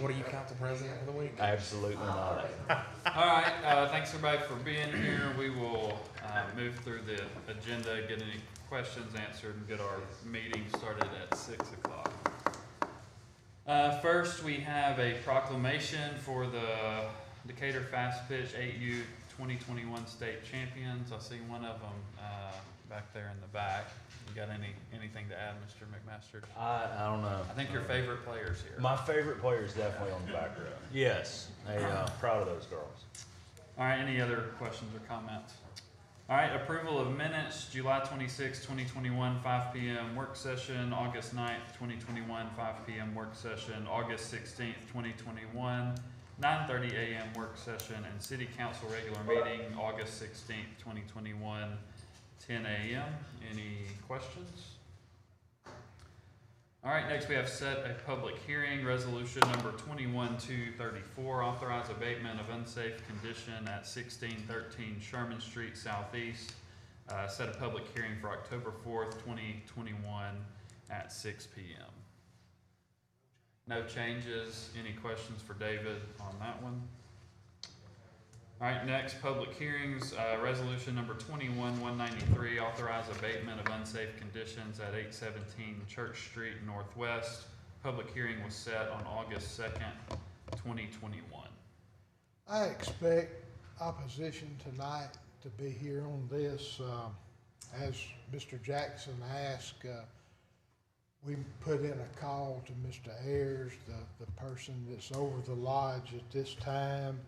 What do you council president of the week? Absolutely not. All right, thanks everybody for being here. We will move through the agenda, get any questions answered, and get our meeting started at 6 o'clock. First, we have a proclamation for the Decatur Fast Pitch 8U 2021 state champions. I see one of them back there in the back. You got anything to add, Mr. McMaster? I don't know. I think your favorite player's here. My favorite player is definitely on the back row. Yes, proud of those girls. All right, any other questions or comments? All right, approval of minutes, July 26, 2021, 5 p.m. work session, August 9th, 2021, 5 p.m. work session, August 16th, 2021, 9:30 a.m. work session, and city council regular meeting, August 16th, 2021, 10 a.m. Any questions? All right, next we have set a public hearing, resolution number 21-234, authorize abatement of unsafe condition at 1613 Sherman Street Southeast. Set a public hearing for October 4th, 2021 at 6 p.m. No changes. Any questions for David on that one? All right, next, public hearings, resolution number 21-193, authorize abatement of unsafe conditions at 817 Church Street Northwest. Public hearing was set on August 2nd, 2021. I expect opposition tonight to be here on this. As Mr. Jackson asked, we put in a call to Mr. Ayers, the person that's over the lodge at this time.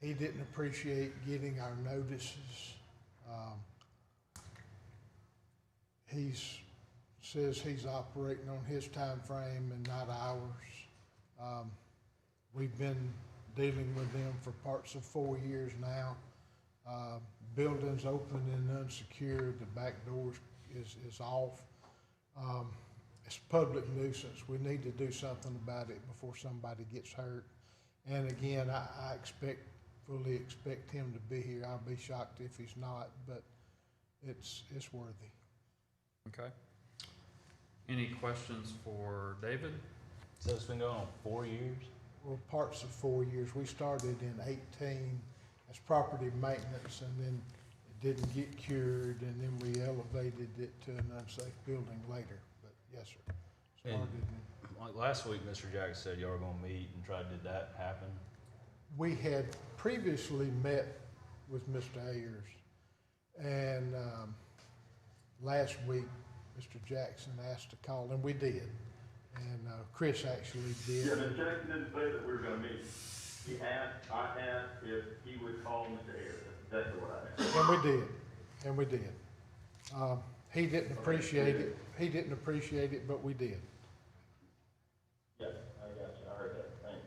He didn't appreciate getting our notices. He says he's operating on his time frame and not ours. We've been dealing with them for parts of 4 years now. Building's open and unsecured. The back door is off. It's a public nuisance. We need to do something about it before somebody gets hurt. And again, I fully expect him to be here. I'll be shocked if he's not, but it's worthy. Okay. Any questions for David? So it's been going on 4 years? Well, parts of 4 years. We started in 18 as property maintenance, and then it didn't get cured, and then we elevated it to an unsafe building later. But yes, sir. Like last week, Mr. Jackson said y'all were going to meet and try to, did that happen? We had previously met with Mr. Ayers, and last week Mr. Jackson asked to call, and we did. And Chris actually did. Yeah, Mr. Jackson didn't say that we were going to meet. I asked if he would call Mr. Ayers. That's exactly what I asked. And we did. He didn't appreciate it. He didn't appreciate it, but we did. Yes, I got you. I heard that. Thank you.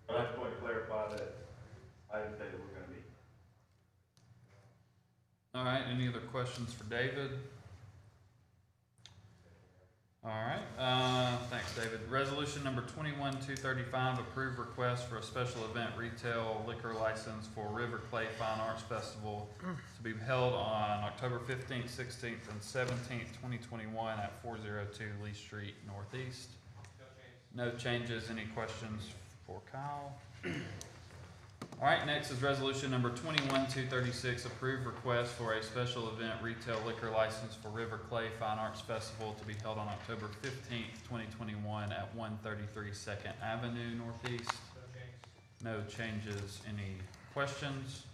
But I just want to clarify that I didn't say that we're going to meet. All right, any other questions for David? All right, thanks, David. Resolution number 21-235, approve request for a special event retail liquor license for River Clay Fine Arts Festival to be held on October 15th, 16th, and 17th, 2021 at 402 Lee Street Northeast. No changes. Any questions for Kyle? All right, next is resolution number 21-236, approve request for a special event retail liquor license for River Clay Fine Arts Festival to be held on October 15th, 2021 at 133 2nd Avenue Northeast. No changes. Any questions?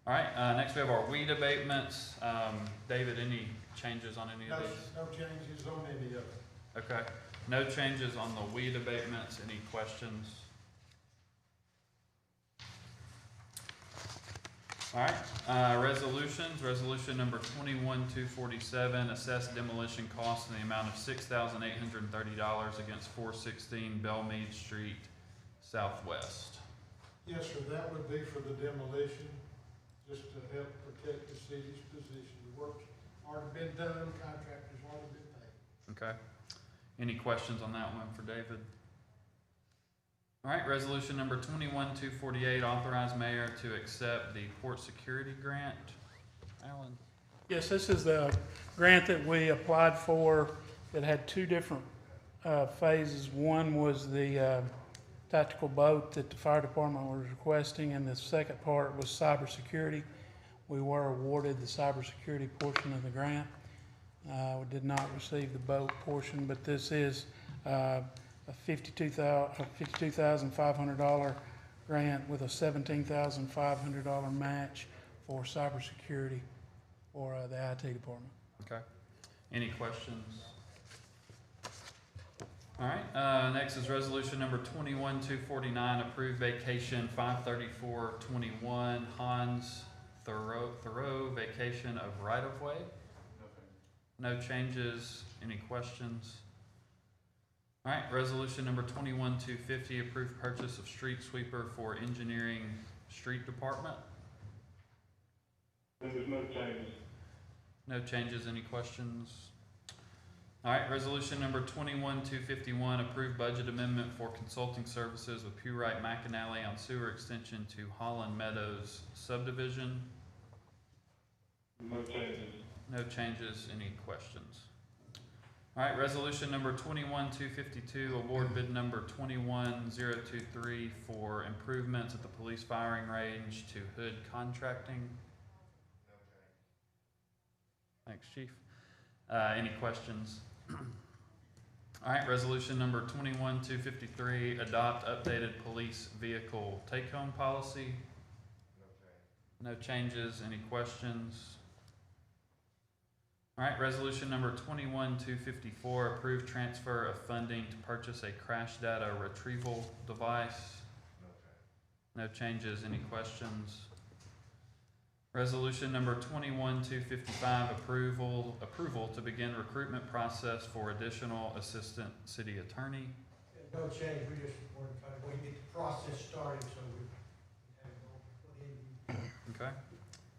All right, next we have our weed abatements. David, any changes on any of these? No changes on any of it. Okay, no changes on the weed abatements. Any questions? All right, resolutions. Resolution number 21-247, assess demolition costs in the amount of $6,830 against 416 Belmead Street Southwest. Yes, sir. That would be for the demolition, just to help protect the city's position. The work's already been done. Contractor's already been paid. Okay. Any questions on that one for David? All right, resolution number 21-248, authorize mayor to accept the port security grant. Alan? Yes, this is the grant that we applied for that had two different phases. One was the tactical boat that the fire department was requesting, and the second part was cybersecurity. We were awarded the cybersecurity portion of the grant. We did not receive the boat portion, but this is a $52,500 grant with a $17,500 match for cybersecurity for the IT department. Okay. Any questions? All right, next is resolution number 21-249, approved vacation 5/34/21, Hans Thoreau vacation of right-of-way. No changes. Any questions? All right, resolution number 21-250, approved purchase of street sweeper for engineering street department. There's no changes. No changes. Any questions? All right, resolution number 21-251, approved budget amendment for consulting services with Pewright McAnally on sewer extension to Holland Meadows subdivision. No changes. No changes. Any questions? All right, resolution number 21-252, award bid number 21023 for improvements at the police firing range to Hood Contracting. Thanks, Chief. Any questions? All right, resolution number 21-253, adopt updated police vehicle take-home policy. No changes. Any questions? All right, resolution number 21-254, approved transfer of funding to purchase a crash data retrieval device. No changes. Any questions? Resolution number 21-255, approval to begin recruitment process for additional assistant city attorney. No change, we just want to try to get the process started, so we have it all put in. Okay.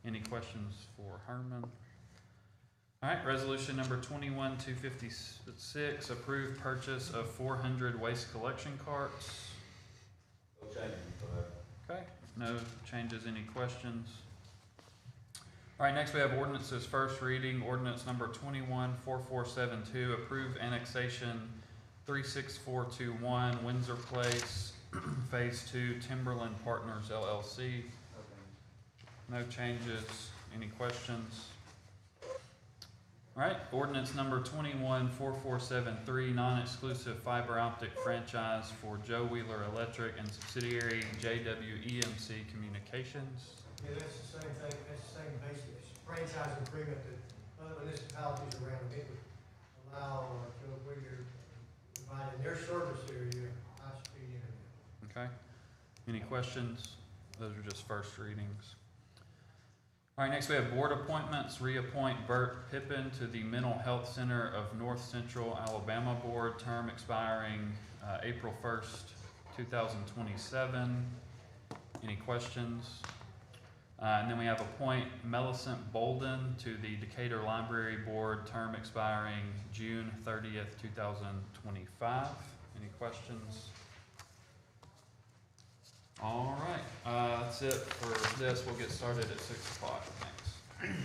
Any questions for Herman? All right, resolution number 21-256, approved purchase of 400 waste collection carts. No changes for that. Okay, no changes. Any questions? All right, next we have ordinances, first reading, ordinance number 21-4472, approved annexation 36421 Windsor Place, Phase 2, Timberland Partners LLC. No changes. Any questions? All right, ordinance number 21-4473, non-exclusive fiber optic franchise for Joe Wheeler Electric and subsidiary JWEMC Communications. Yeah, that's the same thing, that's the same basic franchise agreement that other municipalities around it would allow Joe Wheeler to provide in their service area high-speed internet. Okay. Any questions? Those are just first readings. All right, next we have board appointments. Reappoint Bert Pippin to the Mental Health Center of North Central Alabama Board, term expiring April 1st, 2027. Any questions? And then we have appoint Millicent Bolden to the Decatur Library Board, term expiring June 30th, 2025. Any questions? All right, that's it for this. We'll get started at 6 o'clock. Thanks.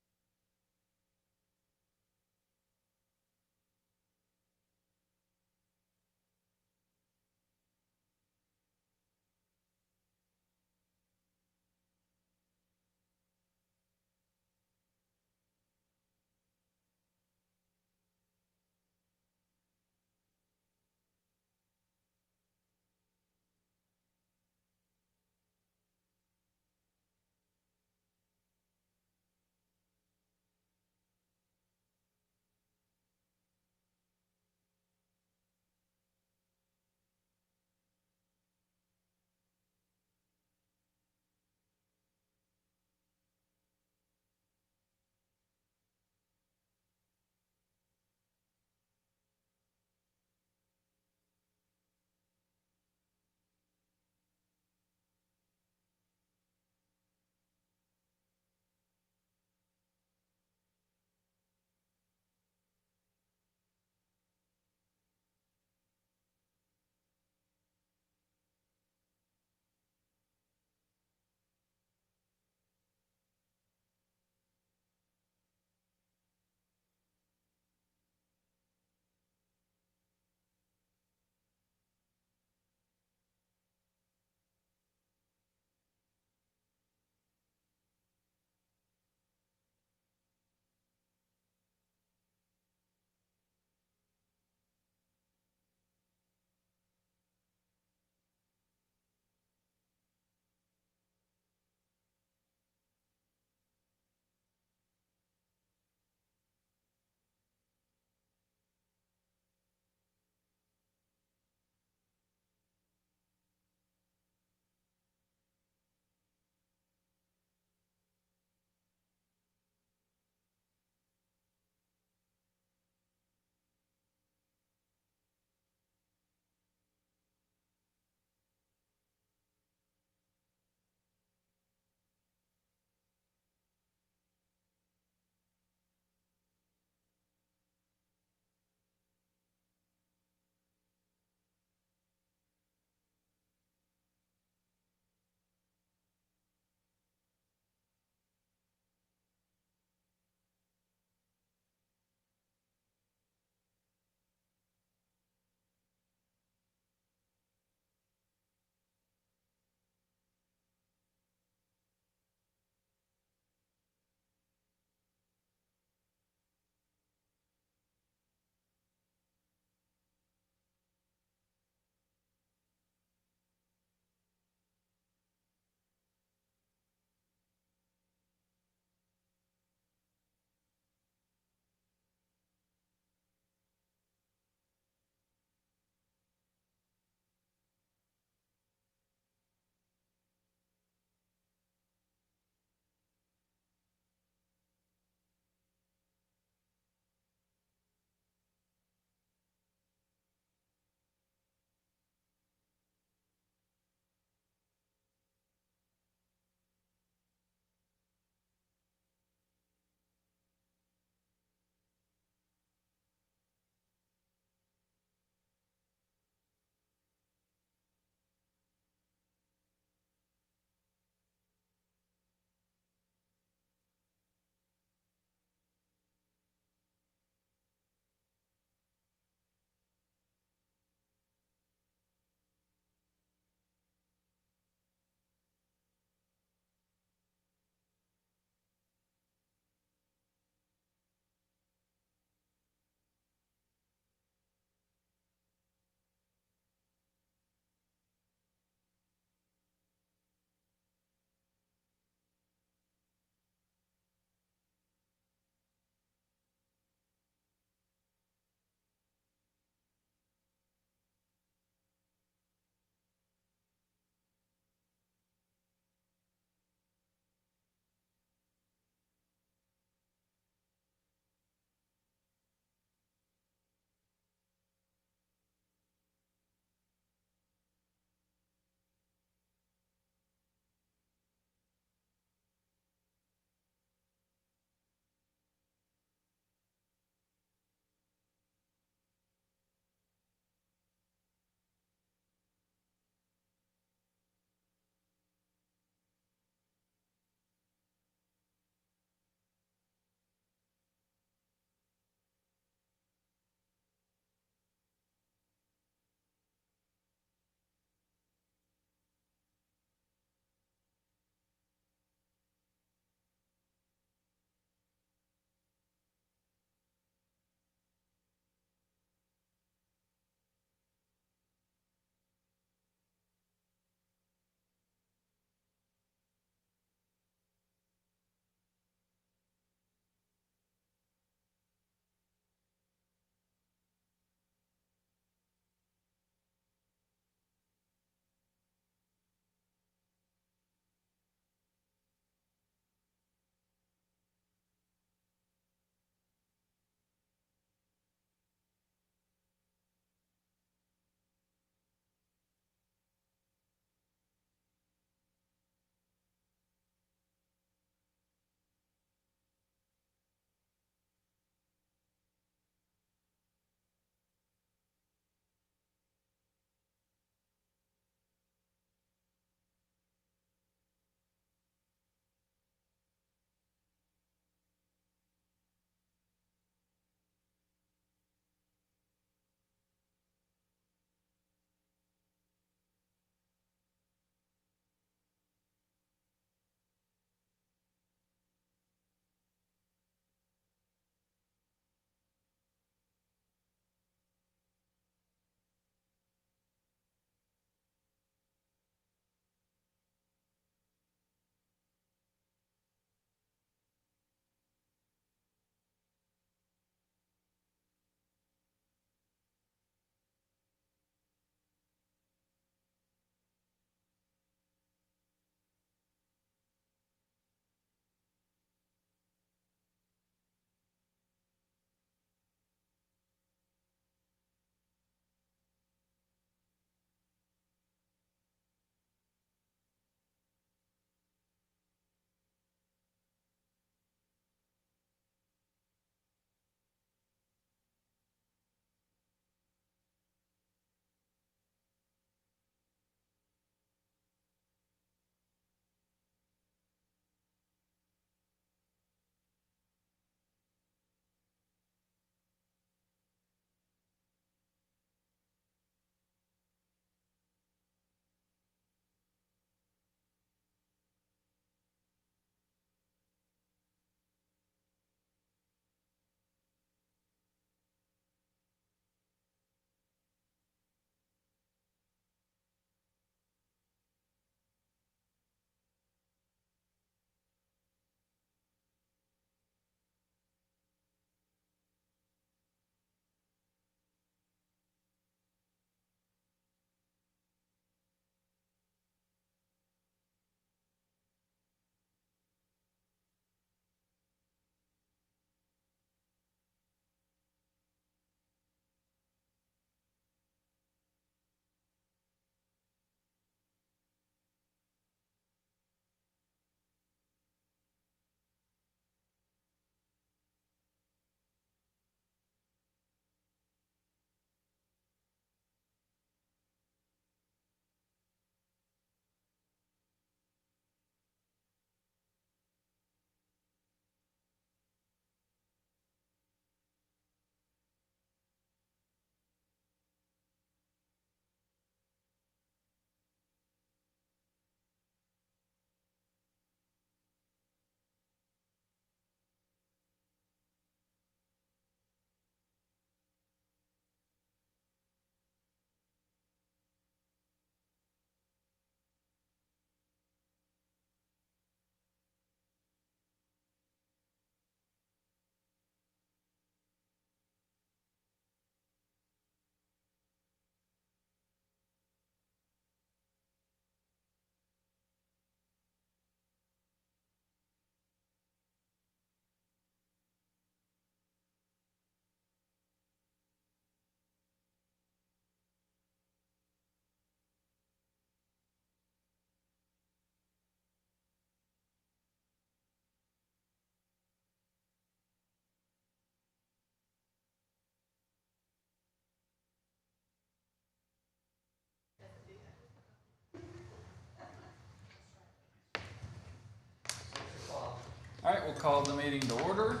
call the meeting to order.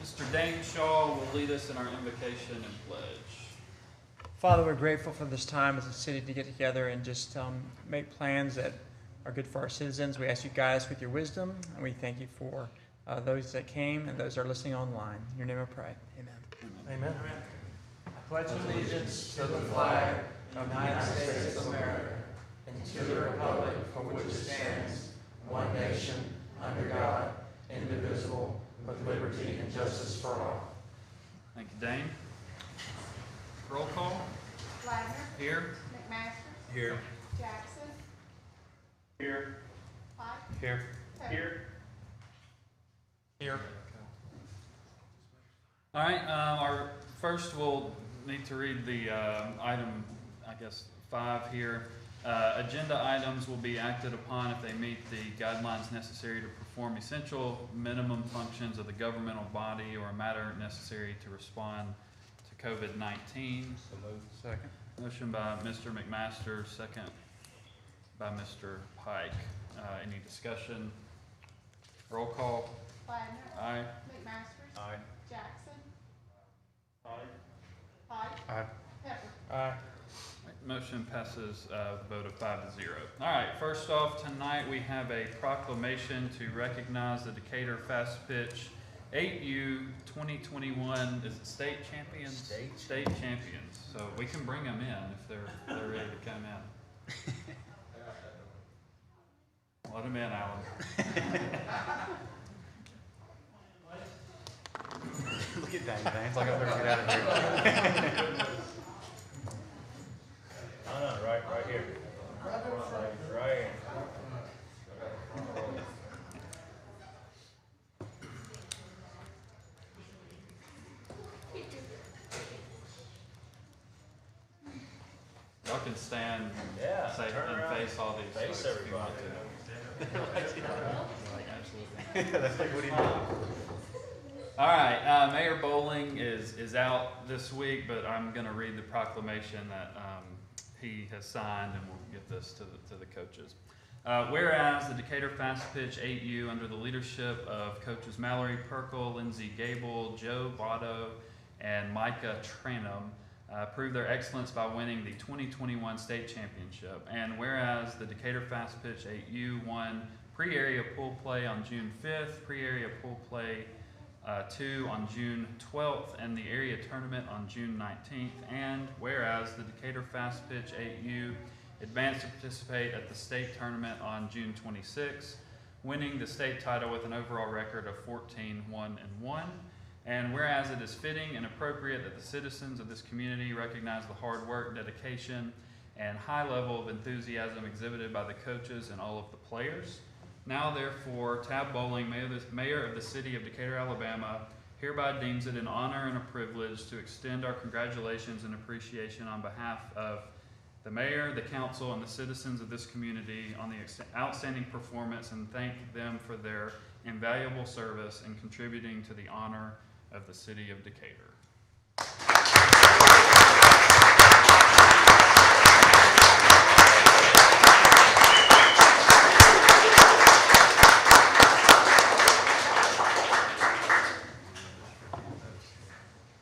Mr. Dane Shaw will lead us in our invocation and pledge. Father, we're grateful for this time as a city to get together and just make plans that are good for our citizens. We ask you guide us with your wisdom, and we thank you for those that came and those that are listening online. In your name I pray. Amen. Amen. I pledge allegiance to the flag of the United States of America and to the republic for which it stands, one nation, under God, indivisible, with liberty and justice for all. Thank you, Dane. Roll call. Wagner. Here. McMaster. Here. Jackson. Here. Pike. Here. Pepper. Here. All right, our first we'll need to read the item, I guess, 5 here. Agenda items will be acted upon if they meet the guidelines necessary to perform essential minimum functions of the governmental body or a matter necessary to respond to COVID-19. So moved. Second. Motion by Mr. McMaster, second by Mr. Pike. Any discussion? Roll call. Wagner. Aye. McMaster. Aye. Jackson. Aye. Pike. Aye. Pepper. Aye. Motion passes vote of 5-0. All right, first off, tonight we have a proclamation to recognize the Decatur Fast Pitch 8U 2021, is it state champions? State champions. So we can bring them in if they're ready to come in. Let them in, Alan. Look at that, man. It's like I'm going to get out of here. No, right here. Right here. Y'all can stand Yeah. say, Turn and around. face all these Face folks if you want everybody. to. Like, absolutely. That's like, what do you mean? All right, Mayor Bowling is out this week, but I'm going to read the proclamation that he has signed, and we'll get this to the coaches. Whereas the Decatur Fast Pitch 8U, under the leadership of coaches Mallory Perkle, Lindsey Gable, Joe Botto, and Micah Tranum, proved their excellence by winning the 2021 state championship. And whereas the Decatur Fast Pitch 8U won pre-area pool play on June 5th, pre-area pool play 2 on June 12th, and the area tournament on June 19th. And whereas the Decatur Fast Pitch 8U advanced to participate at the state tournament on June 26th, winning the state title with an overall record of 14-1-1. And whereas it is fitting and appropriate that the citizens of this community recognize the hard work, dedication, and high level of enthusiasm exhibited by the coaches and all of the players. Now, therefore, Tab Bowling, Mayor of the City of Decatur, Alabama, hereby deems it an honor and a privilege to extend our congratulations and appreciation on behalf of the Mayor, the Council, and the citizens of this community on the outstanding performance, and thank them for their invaluable service in contributing to the honor of the City of Decatur.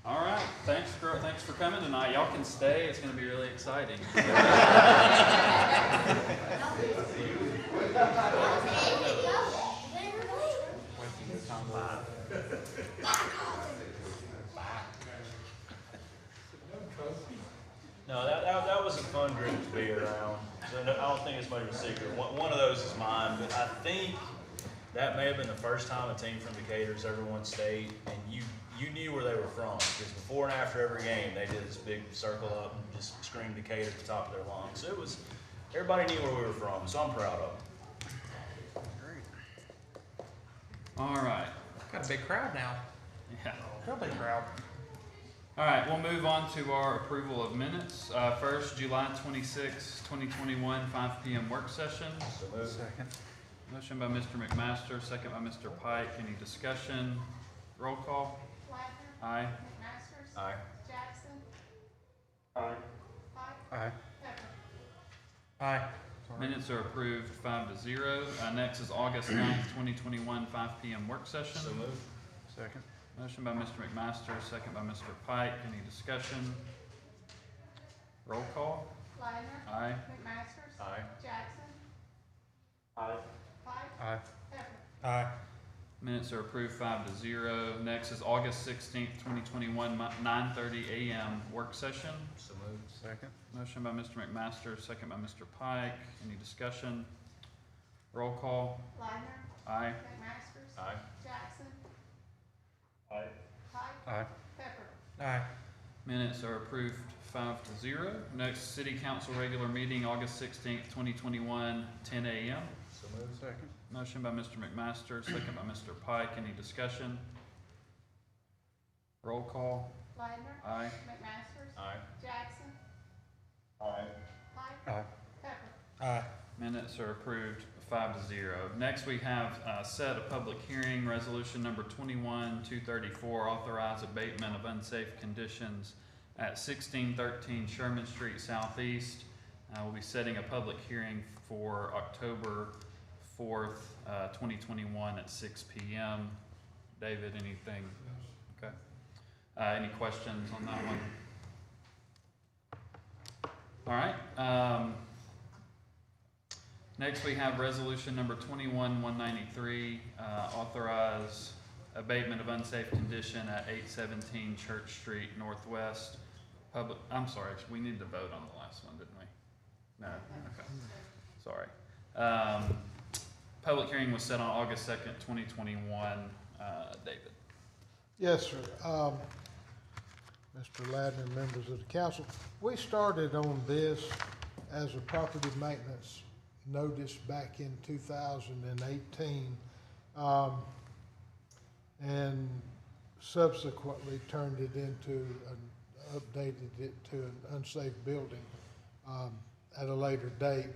All right, thanks for coming tonight. Y'all can stay. It's going to be really exciting. No, that was a fun group to be around. So no, I don't think it's much of a secret. One of those is mine, but I think that may have been the first time a team from Decatur's ever won state, and you knew where they were from, because before and after every game, they did this big circle up and just screamed Decatur at the top of their lungs. So everybody knew where we were from, so I'm proud of them. All right. Got a big crowd now. Yeah. Real big crowd. All right, we'll move on to our approval of minutes. First, July 26, 2021, 5 p.m. work session. So moved. Second. Motion by Mr. McMaster, second by Mr. Pike. Any discussion? Roll call. Wagner. Aye. McMaster. Aye. Jackson. Aye. Pike. Aye. Pepper. Aye. Sorry. Minutes are approved 5-0. Next is August 9th, 2021, 5 p.m. work session. So moved. Second. Motion by Mr. McMaster, second by Mr. Pike. Any discussion? Roll call. Ladner. Aye. McMaster. Aye. Jackson. Aye. Pike. Aye. Pepper. Aye. Minutes are approved 5-0. Next is August 16th, 2021, 9:30 a.m. work session. So moved. Second. Motion by Mr. McMaster, second by Mr. Pike. Any discussion? Roll call. Ladner. Aye. McMaster. Aye. Jackson. Aye. Pike. Aye. Pepper. Aye. Minutes are approved 5-0. Next, City Council regular meeting, August 16th, 2021, 10 a.m. So moved. Second. Motion by Mr. McMaster, second by Mr. Pike. Any discussion? Roll call. Ladner. Aye. McMaster. Aye. Jackson. Aye. Pike. Aye. Pepper. Aye. Minutes are approved 5-0. Next, we have set a public hearing, resolution number 21-234, authorize abatement of unsafe conditions at 1613 Sherman Street Southeast. We'll be setting a public hearing for October 4th, 2021 at 6 p.m. David, anything? Okay. Any questions on that one? All right. Next, we have resolution number 21-193, authorize abatement of unsafe condition at 817 Church Street Northwest. I'm sorry, we need to vote on the last one, didn't we? No, okay, sorry. Public hearing was set on August 2nd, 2021. David. Yes, sir. Mr. Ladner, members of the council, we started on this as a property maintenance notice back in 2018, and subsequently turned it into updated it to an unsafe building at a later date.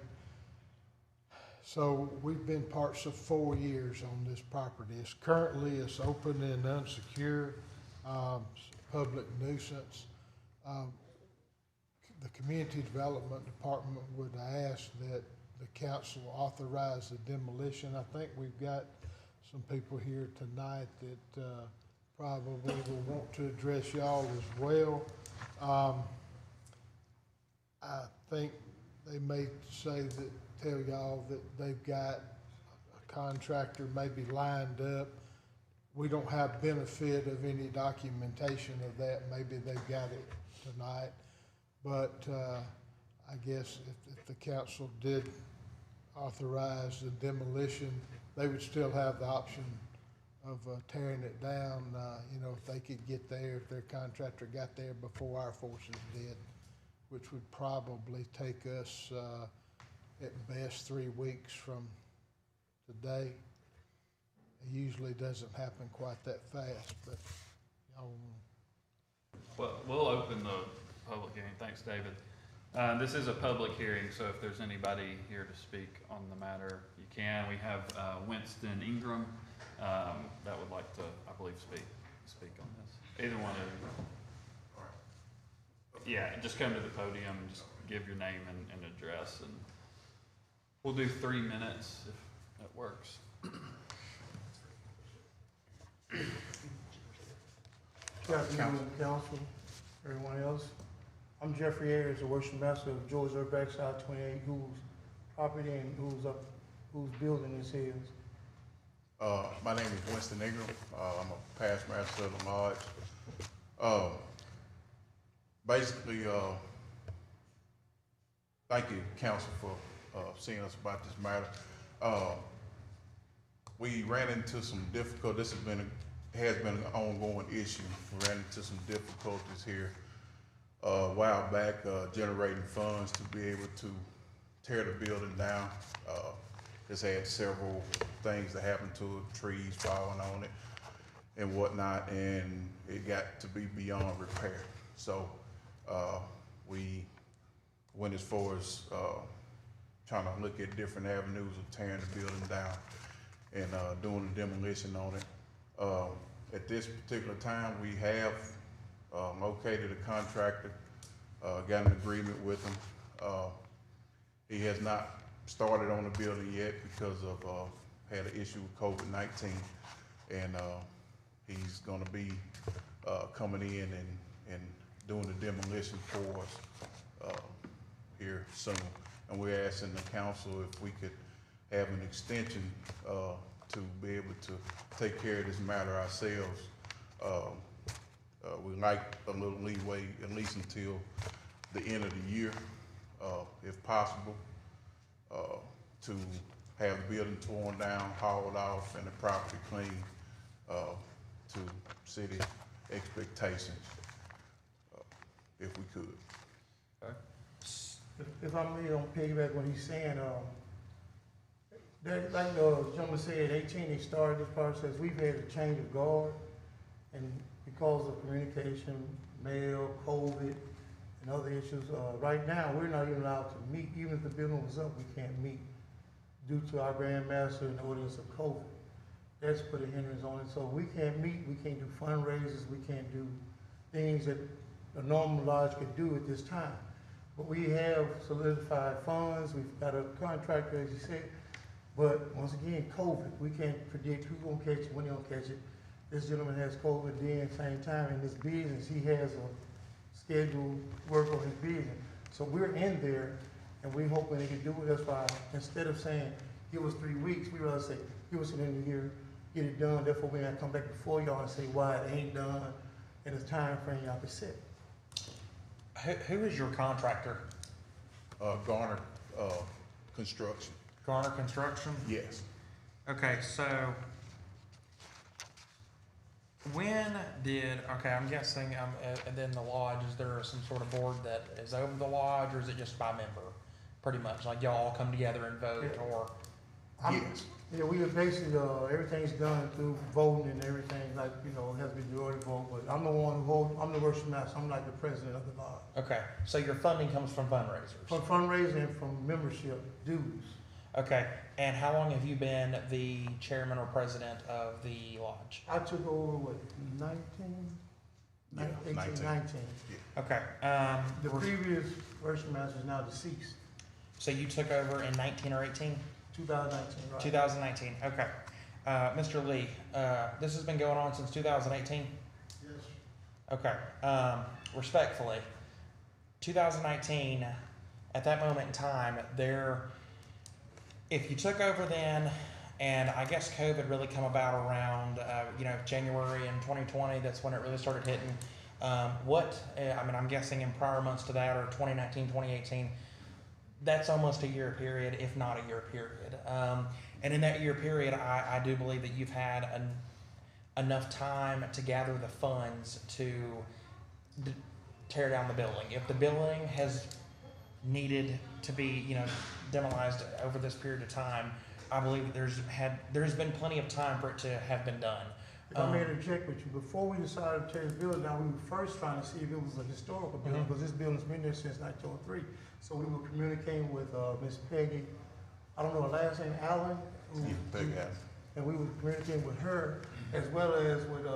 So we've been parts of 4 years on this property. It's open and unsecured, public nuisance. The Community Development Department would ask that the council authorize the demolition. I think we've got some people here tonight that probably will want to address y'all as well. I think they may tell y'all that they've got a contractor maybe lined up. We don't have benefit of any documentation of that. Maybe they've got it tonight. But I guess if the council did authorize the demolition, they would still have the option of tearing it down, if they could get there, if their contractor got there before our forces did, which would probably take us at best 3 weeks from today. It usually doesn't happen quite that fast, but y'all. Well, we'll open the public hearing. Thanks, David. This is a public hearing, so if there's anybody here to speak on the matter, you can. We have Winston Ingram that would like to, I believe, speak on this. Either one of you. Yeah, just come to the podium and just give your name and address, and we'll do 3 minutes if that works. Good afternoon, council, everyone else. I'm Jeffrey Ayers, the worship master of George Backside 28, whose property and whose building this is. My name is Winston Ingram. I'm a past master of the lodge. Basically, thank you, council, for seeing us about this matter. We ran into some difficult. This has been an ongoing issue. We ran into some difficulties here a while back, generating funds to be able to tear the building down. It's had several things that happened to it, trees falling on it and whatnot, and it got to be beyond repair. So we went as far as trying to look at different avenues of tearing the building down and doing the demolition on it. At this particular time, we have located a contractor, got an agreement with him. He has not started on the building yet because of, had an issue with COVID-19. And, he's gonna be, coming in and doing the demolition for us, here soon. And we're asking the council if we could have an extension, to be able to take care of this matter ourselves. We like a little leeway, at least until the end of the year, if possible, to have the building torn down, hauled off, and the property clean, to city expectations, if we could. Okay. If I may, on piggyback what he's saying, that, like the gentleman said, 18, they started this process. We've had a change of guard, and because of communication, mail, COVID, and other issues, right now, we're not even allowed to meet. Even if the building was up, we can't meet due to our grandmaster and the ordinance of COVID. That's put a hindrance on it. So we can't meet, we can't do fundraisers, we can't do things that a normal lodge could do at this time. But we have solidified funds, we've got a contractor, as you said. But once again, COVID, we can't predict who's gonna catch it, when they're gonna catch it. This gentleman has COVID then, same time in his business, he has a scheduled work on his business. So we're in there and we're hoping they can do it. That's why instead of saying, give us 3 weeks, we rather say, give us an end of the year, get it done. Therefore, we gotta come back before y'all and say why it ain't done in the time frame y'all can set. Who is your contractor? Garner, Construction, Garner Construction? yes. Okay, so I'm guessing, and then the lodge, is there some sort of board that is over the lodge, or is it just by member? Pretty much, like y'all all come together and vote, Yeah. or? Yes. Yeah, we have basically, everything's done through voting and everything, like, it has to be majority vote, but I'm the one who vote, I'm the worship master, I'm like the president of the lodge. Okay, so your funding comes from fundraisers? From fundraising and from membership dues. Okay, and how long have you been the chairman or president of the lodge? I took over, what, 19? Yeah, 18, 19. 19. Okay, The previous worship master is now deceased, so you took over in 19 or 18? 2019, right? 2019, okay. Mr. Lee, this has been going on since 2018? Yes. Okay, respectfully, 2019, at that moment in time, if you took over then, and I guess COVID really come about around, January in 2020, that's when it really started hitting. I'm guessing in prior months to that, or 2019, 2018, that's almost a year period, if not a year period. And in that year period, I do believe that you've had enough time to gather the funds to tear down the building. If the building has needed to be, demolished over this period of time, I believe that there's been plenty of time for it to have been done. If I may interject with you, before we decided to tear the building down, we were first trying to see if it was a historical building, because this building's been there since 1903. So we were communicating with Miss Peggy, I don't know her last name, Allen? Yeah, Peggy Allen. And we were communicating with her, as well as with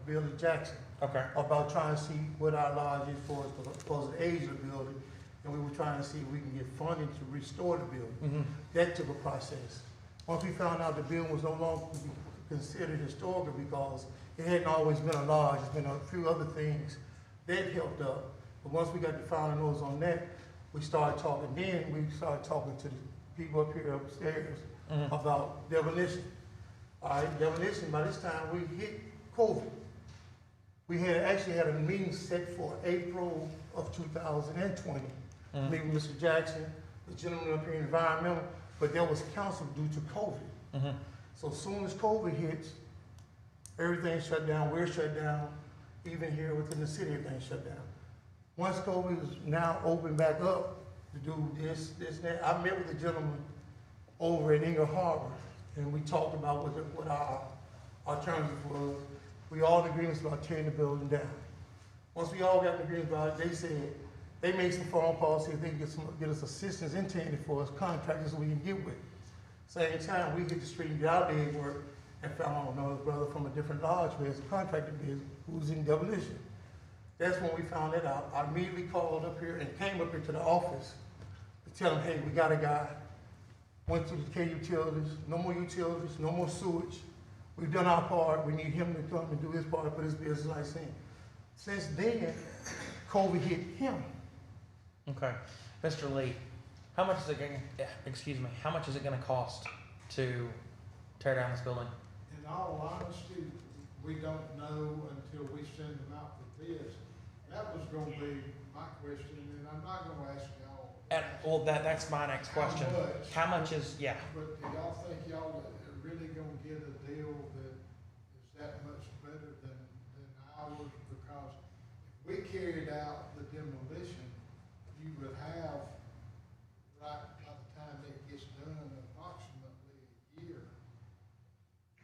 Billy Jackson, Okay. about trying to see what our lodge is for, because of the age of the building. And we were trying to see if we can get funding to restore the building. That took a process. Once we found out the building was no longer considered historical because it hadn't always been a lodge, it's been a few other things that helped up. But once we got the final notice on that, we started talking to the people up here upstairs about demolition. All right, demolition, by this time we hit COVID. We actually had a meeting set for April of 2020. Meeting with Mr. Jackson, the gentleman up here in environmental, but that was canceled due to COVID. So as soon as COVID hits, everything shut down, we're shut down, even here within the city, everything shut down. Once COVID is now open back up to do this, that, I met with the gentleman over at Ingle Harbor, and we talked about what our alternative was. We all in agreement about tearing the building down. Once we all got in agreement about it, they said, they made some phone calls, see if they can get us assistance in Tandy for us, contractors we can get with. Same time, we hit the street and got out there and work and found another brother from a different lodge business, contractor business, who was in demolition. That's when we found that out. I immediately called up here and came up here to the office to tell them, hey, we got a guy. went to the K utilities, no more utilities, no more sewage. We've done our part, we need him to come and do his part, put his business license in. Since then, COVID hit him. Okay. Mr. Lee, how much is it going, excuse me, how much is it gonna cost to tear down this building? In all honesty, we don't know until we send them out for bids. That was gonna be my question, and I'm not gonna ask y'all. Well, that's my next question. How much is, yeah, But do y'all think y'all are really gonna get a deal that is that much better than ours? Because if we carried out the demolition, you would have, right by the time it gets done, approximately a year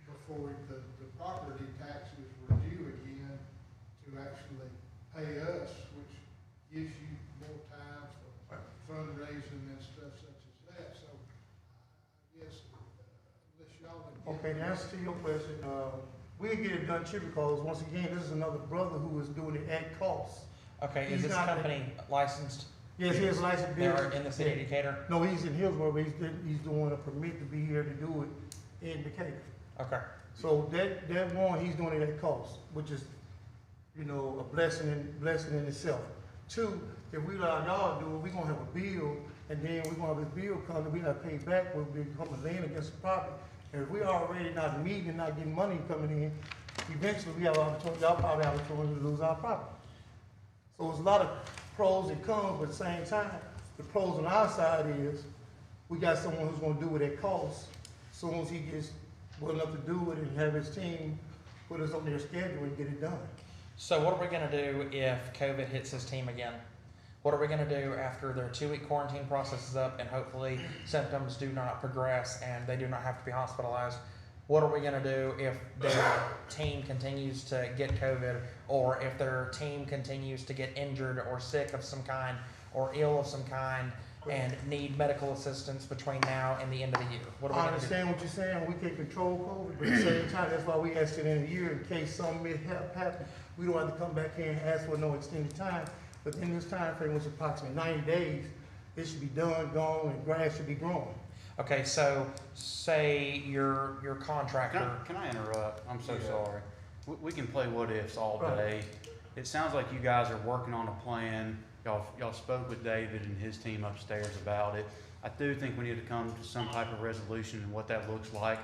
before the property taxes were due again to actually pay us, which gives you more time for fundraising and stuff such as that. So I guess unless y'all are Okay, to answer to your question, we'll get it done cheaper because once again, this is another brother who is doing it at cost. okay, is He's this not- company licensed? Yes, he has a license. They are in the city of Decatur? No, he's in Hillsborough, but he's doing a permit to be here to do it in Decatur. Okay, So that one, he's doing it at cost, which is, you know, a blessing in itself. Two, if we allow y'all to do it, we're gonna have a bill, and then we're gonna have this bill come, and we gotta pay back, we'll become a lien against the property. And if we already not meeting and not getting money coming in, eventually we have opportunity, y'all probably have opportunity to lose our property. So there's a lot of pros and cons, but at the same time, the pros on our side is, we got someone who's gonna do it at cost, soon as he gets well enough to do it and have his team put us on their schedule and get it done. so what are we gonna do if COVID hits his team again? What are we gonna do after their 2-week quarantine process is up and hopefully symptoms do not progress and they do not have to be hospitalized? What are we gonna do if their team continues to get COVID, or if their team continues to get injured or sick of some kind, or ill of some kind, and need medical assistance between now and the end of the year? What are we I gonna do? understand what you're saying, we can control COVID, but at the same time, that's why we asked it in a year in case something may happen. We don't have to come back here and ask for no extended time, but in this time frame, which is approximately 90 days, it should be done, gone, and grass should be growing. Okay, so say your contractor. Can I interrupt? I'm so sorry. We can play what ifs all Right. day. It sounds like you guys are working on a plan. Y'all spoke with David and his team upstairs about it. I do think we need to come to some type of resolution and what that looks like.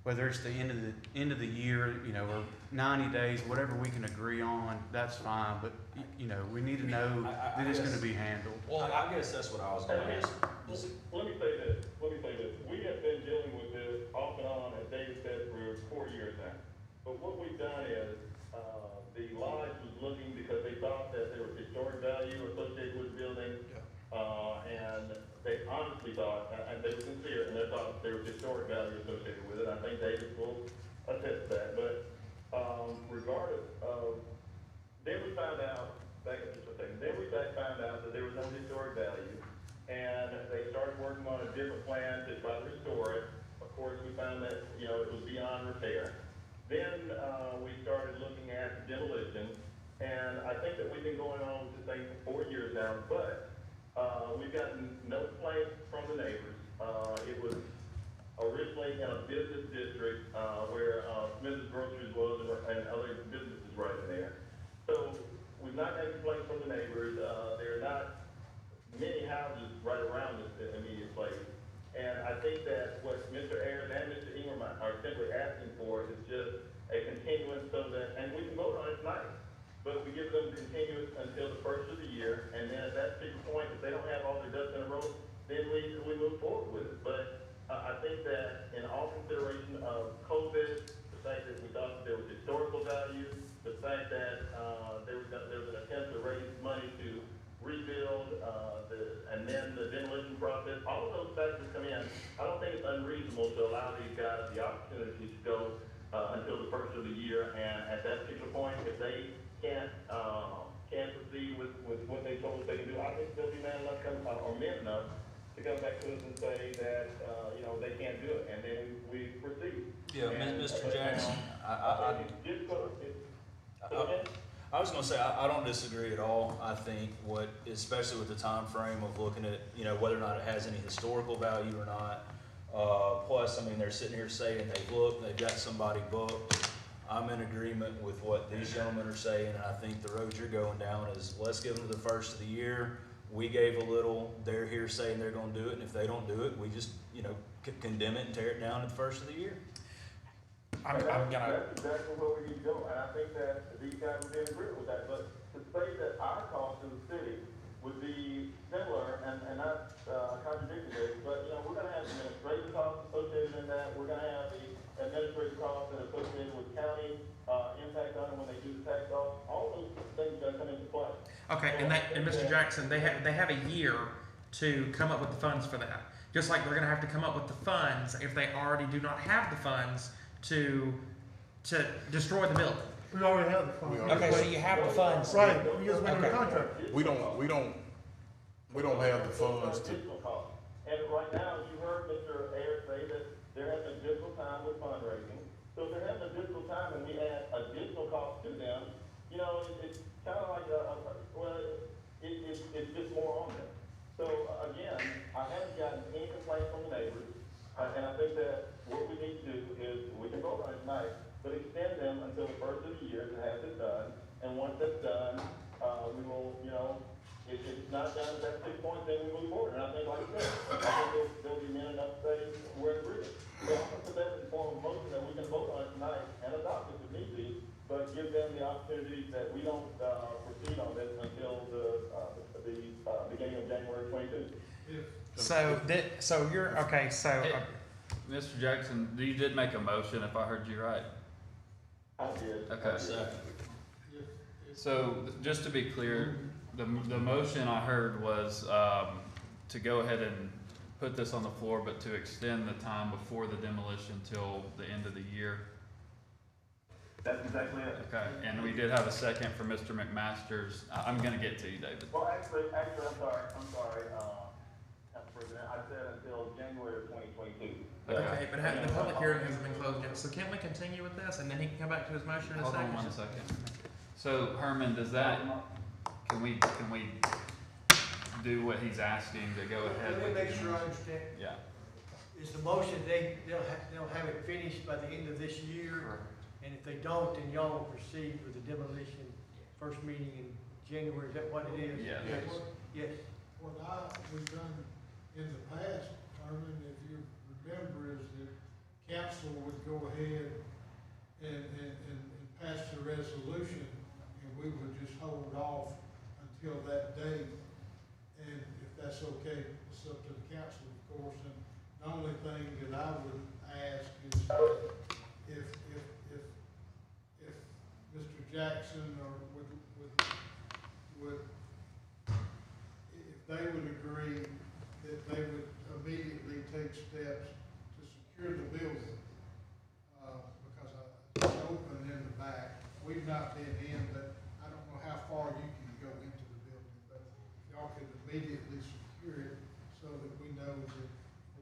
Whether it's the end of the year, you know, or 90 days, whatever we can agree on, that's fine. But you know, we need to know that it's going to be handled. Well, I guess that's what I was gonna ask. Let me say this, we have been dealing with this off and on, as David said, for 4 years now. But what we've done is, the lodge was looking because they thought that there was historic value associated with the building. And they honestly thought, and they were sincere, and they thought there was historic value associated with it. I think David will attest to that, but, regardless of, then we found out, back up just a second, found out that there was no historic value, and they started working on a different plan to try to restore it. Of course, we found that, you know, it was beyond repair. Then, we started looking at demolition, and I think that we've been going on with this thing for 4 years now, but, we've gotten no complaints from the neighbors. It was originally in a business district, where, Smith's Groceries was and other businesses right in there. So, we've not had complaints from the neighbors. There are not many houses right around this immediate place. And I think that what Mr. Ayers and Mr. Ingram are simply asking for is just a continuance so that, and we can vote on it tonight, but we give them continuance until the first of the year, and then at that particular point, if they don't have all their ducks in a row, then we move forward with it. But I think that in all consideration of COVID, the fact that we thought that there was historical value, the fact that there was an attempt to raise money to rebuild, and then the demolition process, all of those factors come in. I don't think it's unreasonable to allow these guys the opportunity to go until the first of the year, and at that particular point, if they can't proceed with what they told us they can do, I think they'll be man enough or men enough to come back to us and say that, you know, they can't do it, and then we proceed. Yeah, And, Mr. Jackson, I was gonna say, I don't disagree at all. I think especially with the time frame of looking at, you know, whether or not it has any historical value or not, Plus, I mean, they're sitting here saying they've got somebody booked. I'm in agreement with what these gentlemen are saying, and I think the road you're going down is, let's give them to the first of the year. We gave a little, they're here saying they're gonna do it, and if they don't do it, we just, condemn it and tear it down at the first of the year. That's exactly what we need to do, and I think that these guys would be in agreement with that, but to say that our cost to the city would be similar, and not contradicting this, but, we're gonna have administrative costs associated in that, we're gonna have the administrative costs that are associated with county, impact on them when they do the tax off, all those things that come into play. Okay, and Mr. Jackson, they have a year to come up with the funds for that. Just like they're gonna have to come up with the funds if they already do not have the funds to destroy the building. We already have the funds. Okay, so you have the funds. Right, we just went on the Okay. contract. We don't have the funds to, Additional costs. And right now, you heard Mr. Ayers say that there has been difficult time with fundraising. So if they're having a difficult time and we add additional costs to them, it's kind of like it's just more on them. So again, I haven't gotten any complaints from the neighbors, and I think that what we need to do is, we can vote on it tonight, but extend them until the first of the year to have this done, and once that's done, we will, if it's not done at that 6 points, then we move forward, and I think, like I said, I think there'll be men enough to say we're agreeing. So I'm gonna put that in the form of a motion that we can vote on it tonight and adopt it if need be, but give them the opportunity that we don't, proceed on this until the beginning of January 22. So you're, okay, so, Mr. Jackson, you did make a motion, if I heard you right. I did. Okay. So, just to be clear, the motion I heard was, to go ahead and put this on the floor, but to extend the time before the demolition till the end of the year. That's exactly it. Okay, and we did have a second for Mr. McMasters. I'm gonna get to you, David. Well, actually, I'm sorry, Council President, I said until January of 2022. okay, but the public hearing hasn't been closed yet, so can't we continue with this and then he can come back to his motion in a Hold second? on one second. So Herman, can we do what he's asking to go ahead Let me with? make sure I understand. Yeah. Is the motion, they'll have it finished by the end of this year? And if they don't, then y'all will proceed with the demolition first meeting in January, is that what it is? Yeah. Yes. what we've done in the past, Herman, if you remember, is that council would go ahead and pass the resolution, and we would just hold off until that date. And if that's okay, it's up to the council, of course. And the only thing that I would ask is if Mr. Jackson or would if they would agree that they would immediately take steps to secure the building, because it's open in the back. We've not been in, but I don't know how far you can go into the building, but y'all could immediately secure it so that we know that,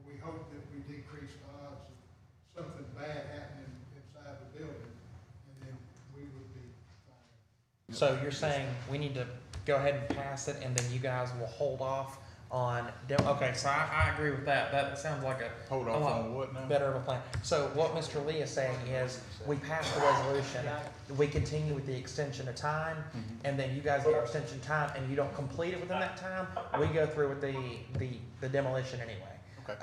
we hope that we decrease the odds of something bad happening inside the building, and then we would be fine. So you're saying we need to go ahead and pass it and then you guys will hold off on, okay, so I agree with that. That sounds like a hold a off lot on what now? better of a plan. So what Mr. Lee is saying is, we pass the resolution, we continue with the extension of time, and then you guys get your extension time, and you don't complete it within that time, we go through with the demolition anyway. Okay.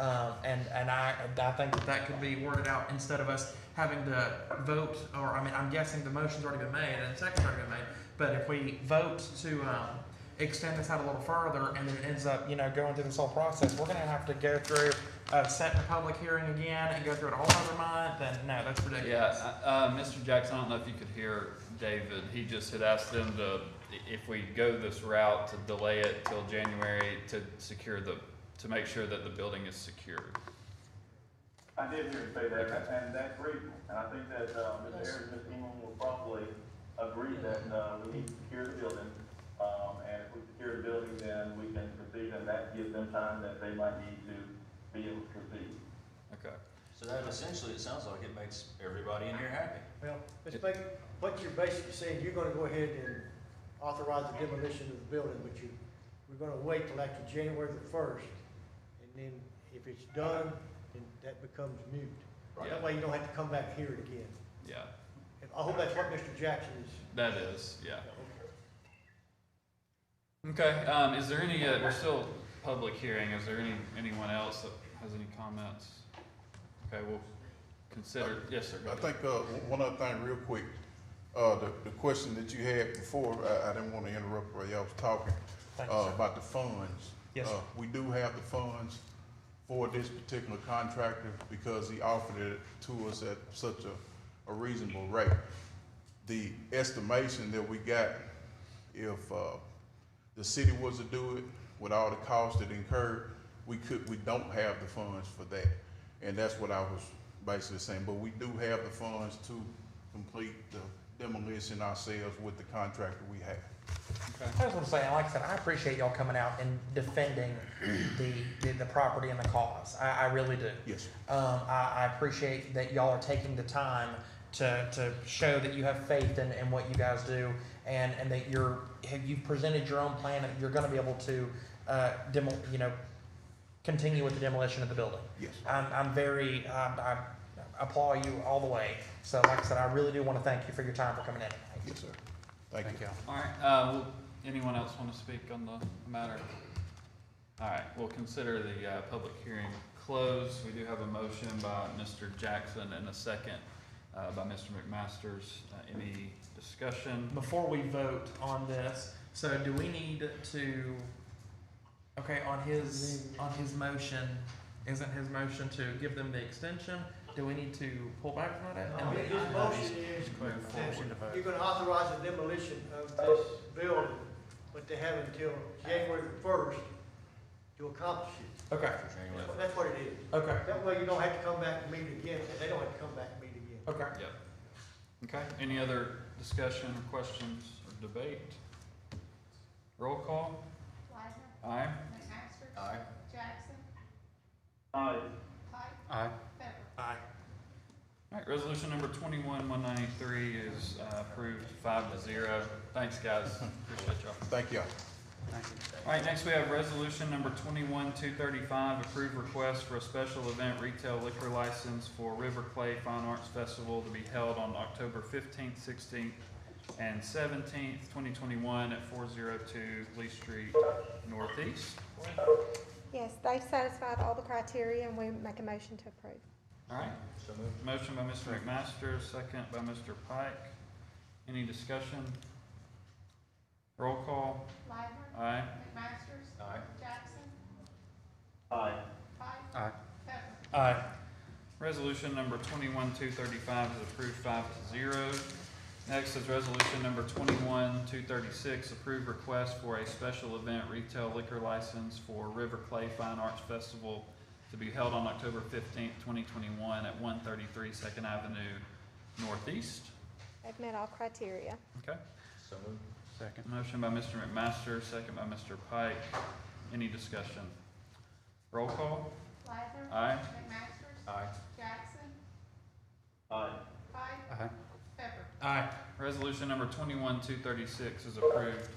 And I think that could be worded out instead of us having to vote, or, I mean, I'm guessing the motion's already been made and the second's already been made, but if we vote to, extend this out a little further, and then it ends up, going through this whole process, we're gonna have to go through, set the public hearing again and go through it a whole other month, and no, that's ridiculous. Yeah, Mr. Jackson, I don't know if you could hear David. He just had asked them to, if we go this route, to delay it till January to make sure that the building is secured. I did hear you say that, and that's reasonable, and I think that, Mr. Ayers and Ms. Ingram will probably agree that, we need to secure the building. And if we secure the building, then we can proceed, and that gives them time that they might need to be able to proceed. Okay. So that essentially, it sounds like it makes everybody in here happy. Well, what you're basically saying, you're gonna go ahead and authorize the demolition of the building, but we're gonna wait till after January the 1st. And then if it's done, then that becomes moot. Right. That way you don't have to come back here again. Yeah, I hope that's what Mr. Jackson is. that is, yeah. Okay, is there any, we're still public hearing, is there anyone else that has any comments? Okay, we'll consider, yes, sir. go I ahead. think, one other thing real quick, the question that you had before, I didn't want to interrupt while y'all was talking, about the funds. Yes, sir. We do have the funds for this particular contractor because he offered it to us at such a reasonable rate. The estimation that we got, if, the city was to do it with all the costs it incurred, we don't have the funds for that. And that's what I was basically saying, but we do have the funds to complete the demolition ourselves with the contractor we have. Okay. I just want to say, like I said, I appreciate y'all coming out and defending the property and the cause. I really do. Yes, sir. I appreciate that y'all are taking the time to show that you have faith in what you guys do, and that you've presented your own plan, and you're going to be able to continue with the demolition of the building. Yes. I applaud you all the way. So, like I said, I really do want to thank you for your time for coming in tonight. Yes, sir. Thank you. All right, anyone else want to speak on the matter? All right, we'll consider the public hearing closed. We do have a motion by Mr. Jackson and a second by Mr. McMasters. Any discussion? Before we vote on this, so do we need to, on his motion, isn't his motion to give them the extension? Do we need to pull back from that? No, his motion is Move forward to vote. you're gonna authorize the demolition of this building, but they have until January the 1st to accomplish it. Okay, That's what it is. okay, That way you don't have to come back and meet again, and they don't have to come back and meet again. okay. Yep. Okay, any other discussion or questions or debate? Roll call? Widener, Aye. McMaster. Aye. Jackson, Aye. Pike, Aye. Pepper. Aye. All right, resolution number 21-193 is approved 5-0. Thanks, guys. Appreciate y'all. Thank y'all. Thank you. All right, next we have resolution number 21-235, approved request for a special event retail liquor license for River Clay Fine Arts Festival to be held on October 15th, 16th, and 17th, 2021 at 402 Lee Street Northeast. Yes, they've satisfied all the criteria, and we make a motion to approve. All right, So moved. motion by Mr. McMaster, second by Mr. Pike. Any discussion? Roll call? Widener, Aye. McMaster. Aye. Jackson, Aye. Pike, Aye. Pepper. Aye. Resolution number 21-235 is approved 5-0. Next is resolution number 21-236, approved request for a special event retail liquor license for River Clay Fine Arts Festival to be held on October 15th, 2021 at 133 2nd Avenue Northeast. They've met all criteria. Okay. So moved. Second. Motion by Mr. McMaster, second by Mr. Pike. Any discussion? Roll call? Widener, Aye. McMaster. Aye. Jackson, Aye. Pike, Aye. Pepper. Aye. Resolution number 21-236 is approved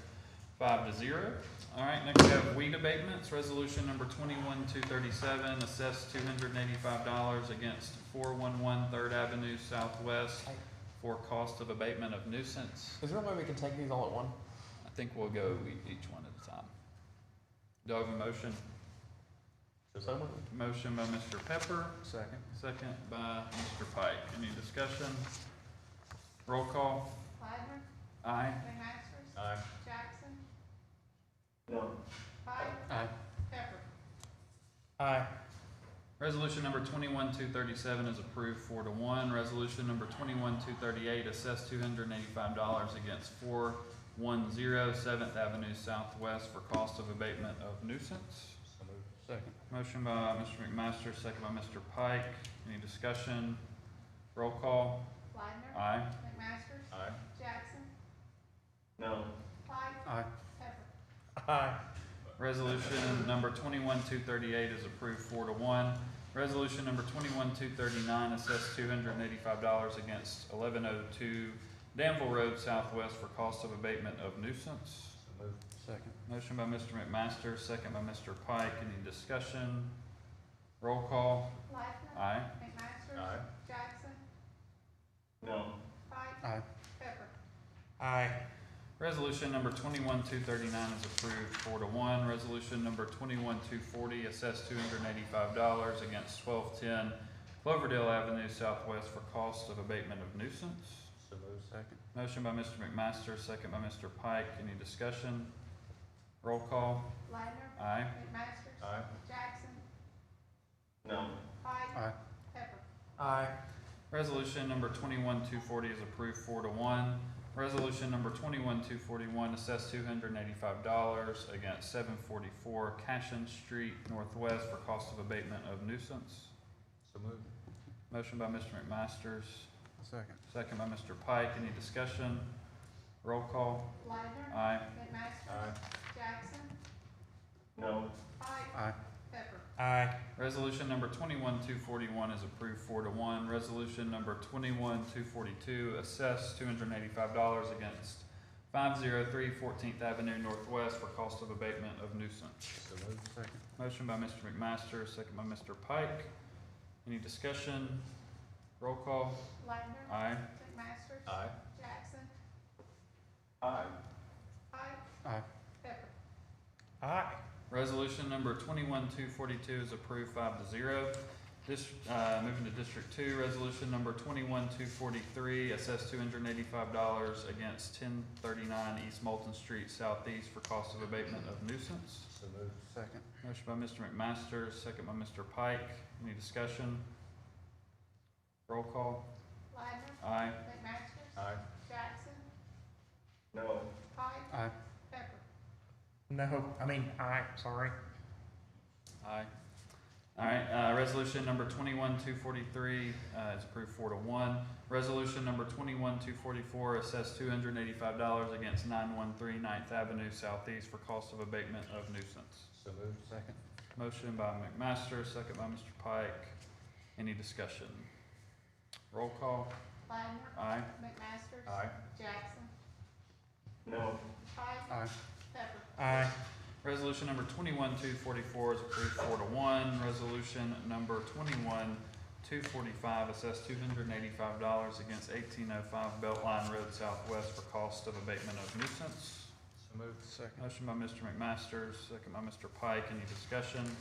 5-0. All right, next we have weed abatements. Resolution number 21-237, assessed $285 against 411 3rd Avenue Southwest for cost of abatement of nuisance. Is there a way we can take these all at one? I think we'll go each one at a time. Do I have a motion? So moved. Motion by Mr. Pepper, Second. second by Mr. Pike. Any discussion? Roll call? Widener, Aye. McMaster. Aye. Jackson, No. Pike, Aye. Pepper. Aye. Resolution number 21-237 is approved 4-1. Resolution number 21-238, assessed $285 against 410 7th Avenue Southwest for cost of abatement of nuisance. So moved. Second. Motion by Mr. McMaster, second by Mr. Pike. Any discussion? Roll call? Widener, Aye. McMaster. Aye. Jackson, No. Pike, Aye. Pepper. Aye. Resolution number 21-238 is approved 4-1. Resolution number 21-239, assessed $285 against 1102 Danville Road Southwest for cost of abatement of nuisance. So moved. Second. Motion by Mr. McMaster, second by Mr. Pike. Any discussion? Roll call? Widener, Resolution number 21-239 is approved 4-1. Resolution number 21-240, assessed $285 against 1210 Cloverdale Avenue Southwest for cost of abatement of nuisance. So moved. Second. Motion by Mr. McMaster, second by Mr. Pike. Any discussion? Roll call. Ladner. Aye. McMaster. Aye. Jackson. No. Pike. Aye. Pepper. Aye. Resolution number 21-240 is approved 4-1. Resolution number 21-241, assessed $285 against 744 Cashin Street Northwest for cost of abatement of nuisance. So moved. Motion by Mr. McMasters, Second. second by Mr. Pike. Any discussion? Roll call. Ladner. Aye. McMaster. Aye. Jackson. No. Pike. Aye. Pepper. Aye. Resolution number 21-241 is approved 4-1. Resolution number 21-242, assessed $285 against 503 14th Avenue Northwest for cost of abatement of nuisance. So moved. Second. Motion by Mr. McMaster, second by Mr. Pike. Any discussion? Roll call. Ladner. Aye. McMaster. Aye. Jackson. Aye. Pike. Aye. Pepper. Aye. Resolution number 21-242 is approved 5-0. Moving to District 2, resolution number 21-243, assessed $285 against 1039 East Moulton Street Southeast for cost of abatement of nuisance. So moved. Second. Motion by Mr. McMaster, second by Mr. Pike. Any discussion? Roll call. Ladner. Aye. McMaster. Aye. Jackson. No. Pike. Aye. Pepper. Aye, sorry. Aye. All right, resolution number 21-243 is approved 4-1. Resolution number 21-244, assessed $285 against 913 9th Avenue Southeast for cost of abatement of nuisance. So moved. Second. Motion by McMaster, second by Mr. Pike. Any discussion? Roll call. Ladner. Aye. McMaster. Aye. Jackson. No. Pike. Aye. Pepper. Aye. Resolution number 21-244 is approved 4-1. Resolution number 21-245, assessed $285 against 1805 Beltline Road Southwest for cost of abatement of nuisance. So moved. Second. Motion by Mr. McMaster, second by Mr. Pike. Any discussion?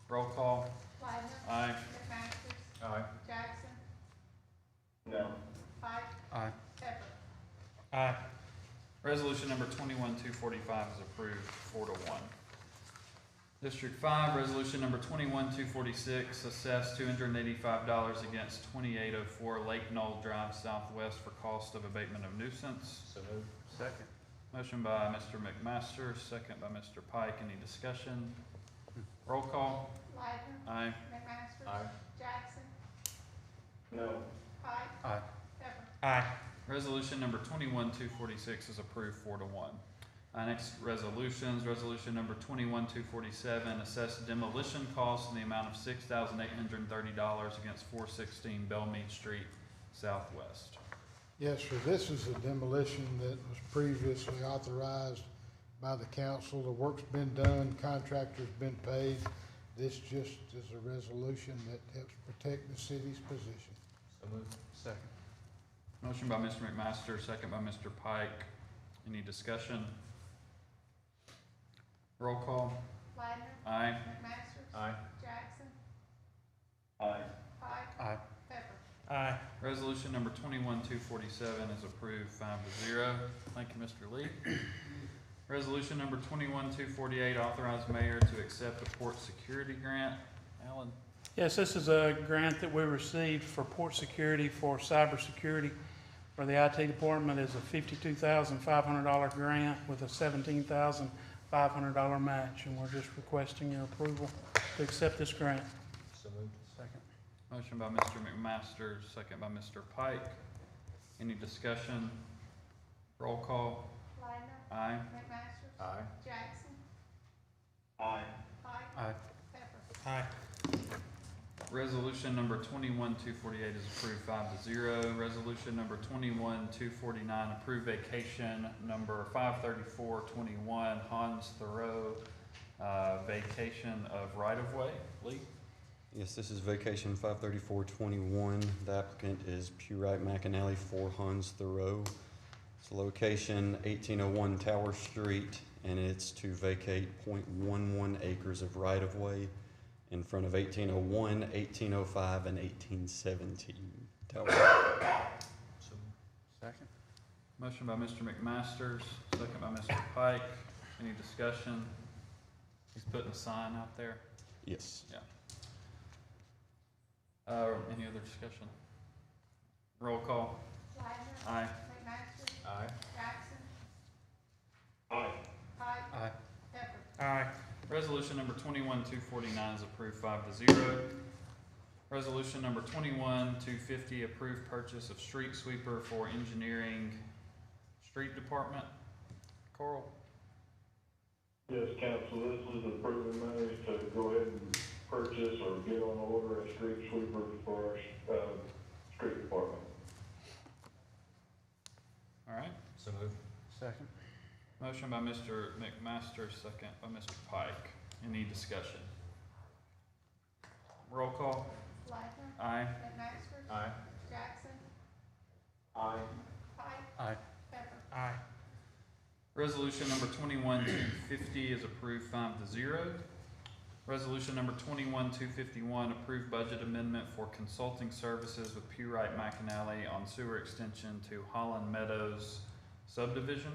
Roll call. Ladner. Aye. McMaster. Aye. Jackson. No. Pike. Aye. Pepper. Aye. Resolution number 21-245 is approved 4-1. District 5, resolution number 21-246, assessed $285 against 2804 Lake Knoll Drive Southwest for cost of abatement of nuisance. So moved. Second. Motion by Mr. McMaster, second by Mr. Pike. Any discussion? Roll call. Ladner. Aye. McMaster. Aye. Jackson. No. Pike. Aye. Pepper. Aye. Resolution number 21-246 is approved 4-1. Next resolutions, resolution number 21-247, assessed demolition costs in the amount of $6,830 against 416 Belmead Street Southwest. Yes, sir, this is a demolition that was previously authorized by the council. The work's been done, contractor's been paid. This just is a resolution that helps protect the city's position. So moved. Second. Motion by Mr. McMaster, second by Mr. Pike. Any discussion? Roll call. Ladner. Aye. McMaster. Aye. Jackson. Aye. Pike. Aye. Pepper. Aye. Resolution number 21-247 is approved 5-0. Thank you, Mr. Lee. Resolution number 21-248, authorize mayor to accept a port security grant. Alan? Yes, this is a grant that we received for port security, for cybersecurity. For the IT department is a $52,500 grant with a $17,500 match, and we're just requesting your approval to accept this grant. So moved. Second. Motion by Mr. McMaster, second by Mr. Pike. Any discussion? Roll call. Ladner. Aye. McMaster. Aye. Jackson. Aye. Pike. Aye. Pepper. Aye. Resolution number 21-248 is approved 5-0. Resolution number 21-249, approved vacation number 53421, Hans Thoreau, vacation of right-of-way. Lee? Yes, this is vacation 53421. The applicant is Purite McAnally for Hans Thoreau. It's location 1801 Tower Street, and it's to vacate .11 acres of right-of-way in front of 1801, 1805, and 1817 Tower. Second. Motion by Mr. McMasters, second by Mr. Pike. Any discussion? He's putting a sign out there. Yes. Yeah. Any other discussion? Roll call. Widener. Aye. McMaster. Aye. Jackson. Aye. Pike. Aye. Pepper. Aye. Resolution number 21-249 is approved 5-0. Resolution number 21-250, approved purchase of street sweeper for engineering street department. Coral? Yes, council, this is approving money to go ahead and purchase or get on order a street sweeper for our, street department. All right. So moved. Second. Motion by Mr. McMaster, second by Mr. Pike. Any discussion? Roll call. Widener. Aye. McMaster. Aye. Jackson. Aye. Pike. Aye. Pepper. Aye. Resolution number 21-250 is approved 5-0. Resolution number 21-251, approved budget amendment for consulting services with Pewright McAnally on sewer extension to Holland Meadows subdivision.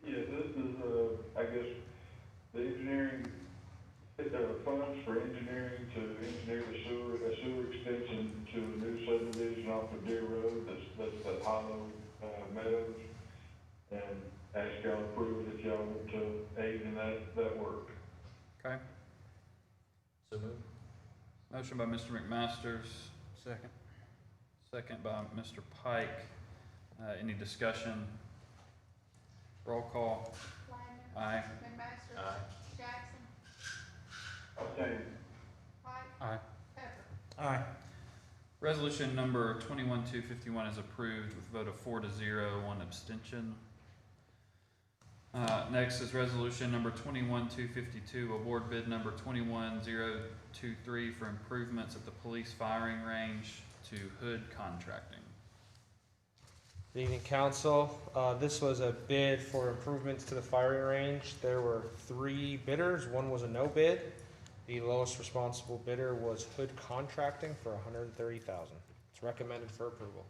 Yeah, this is, I guess, the engineering, funds for engineering to engineer a sewer extension to a new subdivision off of Deer Road, that's the Hollow, Meadows. And ask y'all to approve if y'all want to aid in that work. Okay. So moved. Motion by Mr. McMasters, Second. second by Mr. Pike. Any discussion? Roll call. Widener. Aye. McMaster. Aye. Jackson. Same. Pike. Aye. Pepper. Aye. Resolution number 21-251 is approved with a vote of 4-0, 1 abstention. Next is resolution number 21-252, award bid number 21023 for improvements at the police firing range to Hood Contracting. Good evening, council. This was a bid for improvements to the firing range. There were 3 bidders. One was a no bid. The lowest responsible bidder was Hood Contracting for $130,000. It's recommended for approval.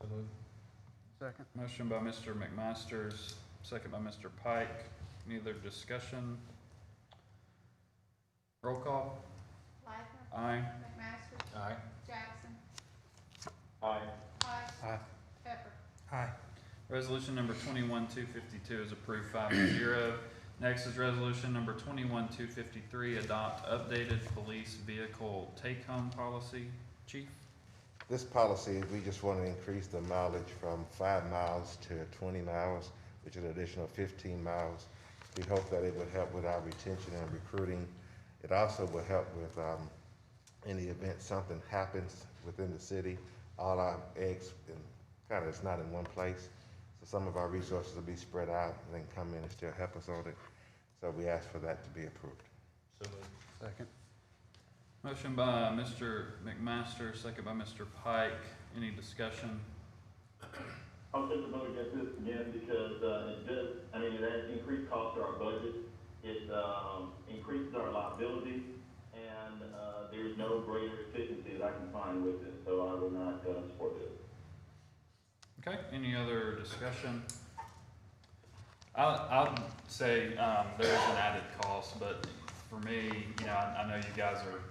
So moved. Second. Motion by Mr. McMasters, second by Mr. Pike. Any other discussion? Roll call. Widener. Aye. McMaster. Aye. Jackson. Aye. Pike. Aye. Pepper. Aye. Resolution number 21-252 is approved 5-0. Next is resolution number 21-253, adopt updated police vehicle take-home policy. Chief? This policy, we just want to increase the mileage from 5 miles to 20 miles, which is an additional 15 miles. We hope that it would help with our retention and recruiting. It also will help with any event something happens within the city. All our eggs it's not in one place. So some of our resources will be spread out and then come in and still help us on it. So we ask for that to be approved. So moved. Second. Motion by Mr. McMaster, second by Mr. Pike. Any discussion? I'll take the vote against this again because, it adds increased cost to our budget. It, increases our liability and, there's no greater efficiency that I can find with it, so I will not, support this. Okay, any other discussion? I'd say, there is an added cost, but for me, I know you guys are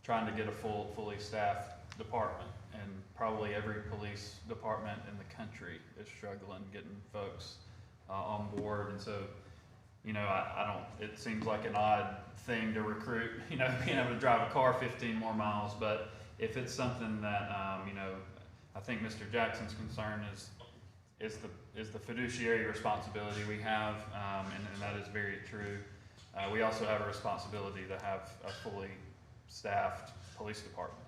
trying to get a fully staffed department, and probably every police department in the country is struggling getting folks, on board, and so, I don't, it seems like an odd thing to recruit, being able to drive a car 15 more miles, but if it's something that, I think Mr. Jackson's concern is the fiduciary responsibility we have, and that is very true. We also have a responsibility to have a fully staffed police department.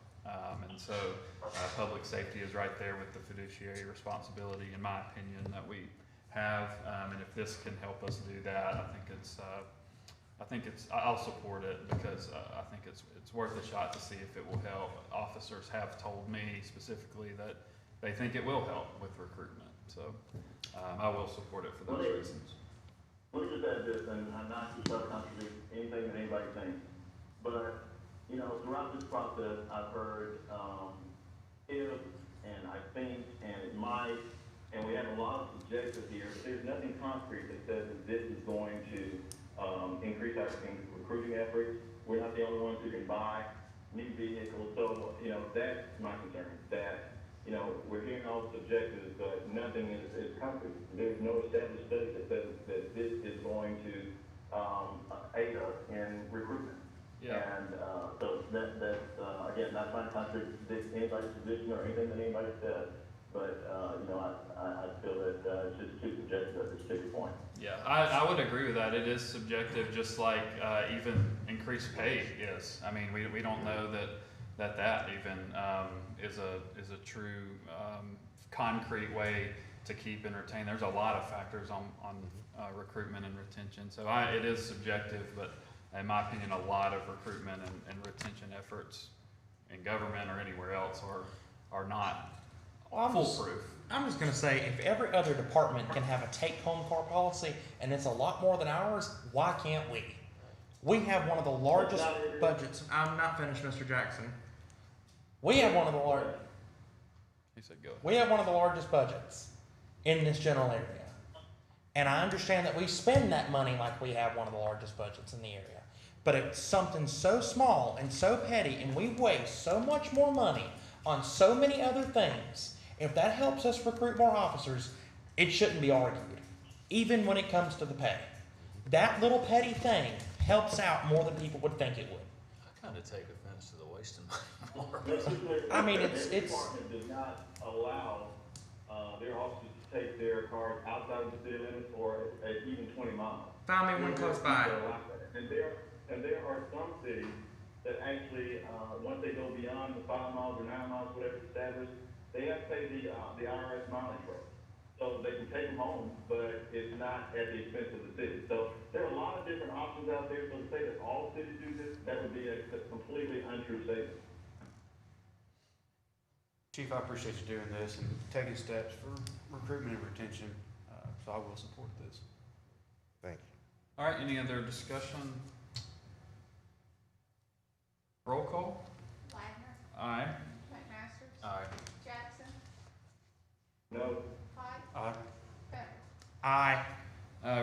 And so public safety is right there with the fiduciary responsibility, in my opinion, that we have. And if this can help us do that, I'll support it because I think it's worth a shot to see if it will help. Officers have told me specifically that they think it will help with recruitment. So I will support it for those reasons. Let me just add this, and I'm not to try to contradict anything that anybody thinks, but, you know, throughout this process, I've heard, if, and I think, and it might, and we have a lot of subjective here, but there's nothing concrete that says that this is going to, increase our recruiting efforts. We're not the only ones who can buy new vehicles, so, you know, that's my concern, that, you know, we're hearing all the subjectives, but nothing is concrete. There's no established study that says that this is going to, aid us in recruitment. Yeah. And, so that's, again, not trying to contradict anybody's position or anything that anybody said, but, you know, I feel that, it's just too subjective at this particular point. Yeah, I would agree with that. It is subjective, just like even increased pay is. I mean, we don't know that even is a true concrete way to keep and retain. There's a lot of factors on recruitment and retention. So it is subjective, but in my opinion, a lot of recruitment and retention efforts in government or anywhere else are not foolproof. I'm just gonna say, if every other department can have a take-home car policy and it's a lot more than ours, why can't we? We have one of the largest budgets. I'm not finished, Mr. Jackson. We have one of the largest. He said go ahead. We have one of the largest budgets in this general area. And I understand that we spend that money like we have one of the largest budgets in the area. But it's something so small and so petty, and we waste so much more money on so many other things. If that helps us recruit more officers, it shouldn't be argued, even when it comes to the pay. That little petty thing helps out more than people would think it would. I kind of take offense to the wasting money. I mean, it's department does not allow, their officers to take their cars outside of the city limits or at even 20 miles. Found me one close by. And there are some cities that actually, once they go beyond the 5 miles or 9 miles, whatever it's established, they have to pay the IRS mileage rate. So they can take them home, but it's not at the expense of the city. So there are a lot of different options out there. So to say that all cities do this, that would be a completely untrue statement. Chief, I appreciate you doing this and taking steps for recruitment and retention, so I will support this. Thank you. All right, any other discussion? Roll call? Wagner, Aye. McMaster, Aye. Jackson, No. Pike, Aye. Pepper. Aye.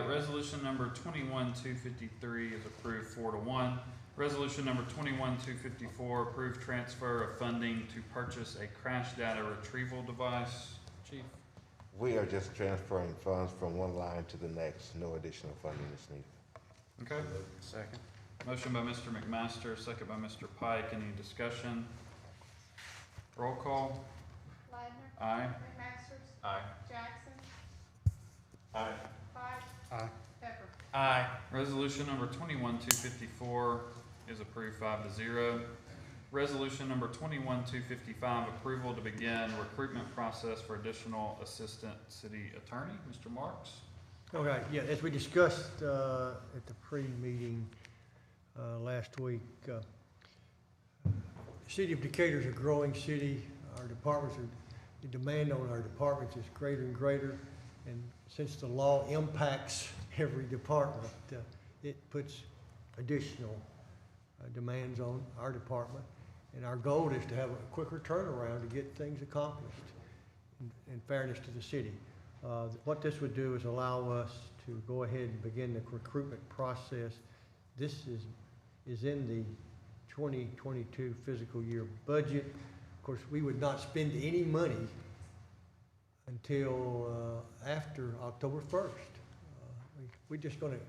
Resolution number 21-253 is approved 4-1. Resolution number 21-254, approved transfer of funding to purchase a crash data retrieval device. Chief? We are just transferring funds from one line to the next. No additional funding is needed. Okay. Second. Motion by Mr. McMaster, second by Mr. Pike. Any discussion? Roll call? Wagner, Aye. McMaster, Aye. Jackson, Aye. Pike, Aye. Pepper. Aye. Resolution number 21-254 is approved 5-0. Resolution number 21-255, approval to begin recruitment process for additional assistant city attorney. Mr. Marks? Okay, yeah, as we discussed at the pre-meeting last week, the city of Decatur is a growing city. Our departments are, the demand on our departments is greater and greater. And since the law impacts every department, it puts additional demands on our department. And our goal is to have a quicker turnaround to get things accomplished in fairness to the city. What this would do is allow us to go ahead and begin the recruitment process. This is in the 2022 fiscal year budget. Of course, we would not spend any money until after October 1st. We're just gonna,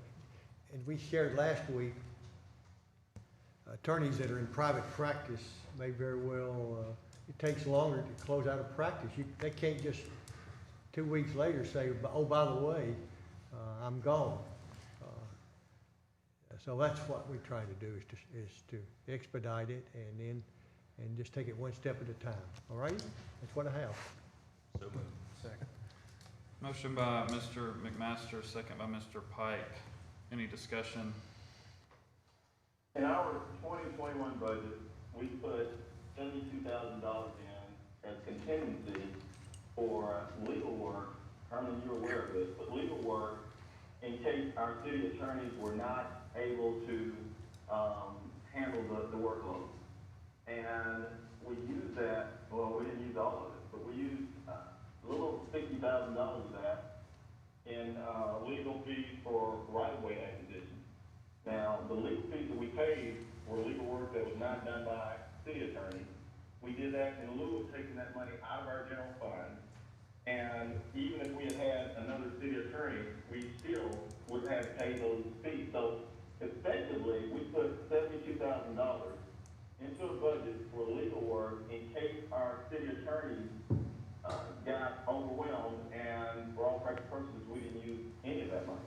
and we shared last week, attorneys that are in private practice may very well, it takes longer to close out a practice. They can't just 2 weeks later say, oh, by the way, I'm gone. So that's what we're trying to do, is to expedite it and just take it one step at a time. All right? That's what I have. So moved. Second. Motion by Mr. McMaster, second by Mr. Pike. Any discussion? In our 2021 budget, we put $72,000 in as contingency for legal work. Herman, you're aware of this, but legal work in case our city attorneys were not able to, handle the workload. And we used that, well, we didn't use all of it, but we used a little $60,000 of that in legal fees for right-of-way acquisition. Now, the legal fees that we paid were legal work that was not done by city attorneys. We did that in lieu of taking that money out of our general fund. And even if we had had another city attorney, we still would have paid those fees. So effectively, we put $72,000 into a budget for legal work in case our city attorneys got overwhelmed, and for all practical purposes, we didn't use any of that money.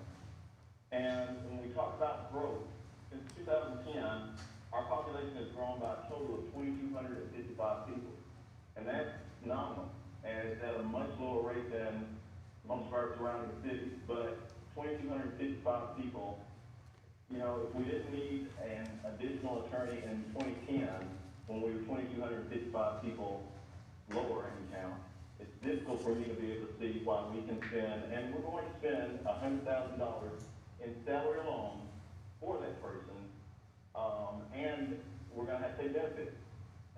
And when we talk about growth, since 2010, our population has grown by a total of 2,255 people. And that's nominal. And it's at a much lower rate than most of our surrounding cities. But 2,255 people, you know, if we didn't need an additional attorney in 2010, when we were 2,255 people lower in count, it's difficult for me to be able to see why we can spend, and we're going to spend $100,000 in salary alone for that person, and we're going to have to pay benefits.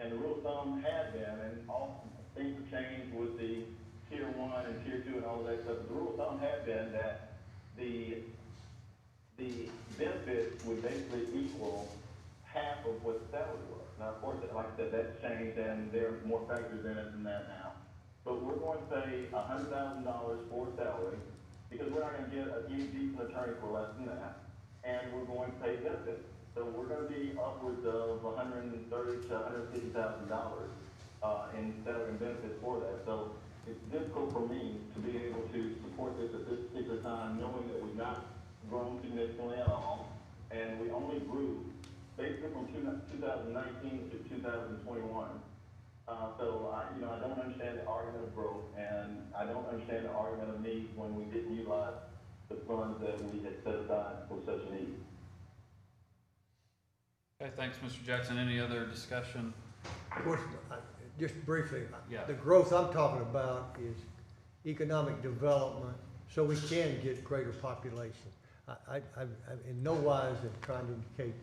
And the rule of thumb had been, and all things have changed with the tier 1 and tier 2 and all of that stuff, but the rule of thumb had been that the benefits would basically equal half of what the salary was. Now, of course, like I said, that's changed, and there are more factors in it than that now. But we're going to pay $100,000 for salary, because we're not going to get any decent attorney for less than that, and we're going to pay benefits. So we're going to be upwards of $130,000 to $150,000 in salary and benefits for that. So it's difficult for me to be able to support this at this particular time, knowing that we've not grown significantly at all, and we only grew basically from 2019 to 2021. So I don't understand the argument of growth, and I don't understand the argument of need when we didn't utilize the funds that we had set aside for such a need. Okay, thanks, Mr. Jackson. Any other discussion? Of course, just briefly, Yeah. the growth I'm talking about is economic development, so we can get greater population. I in no wise am trying to indicate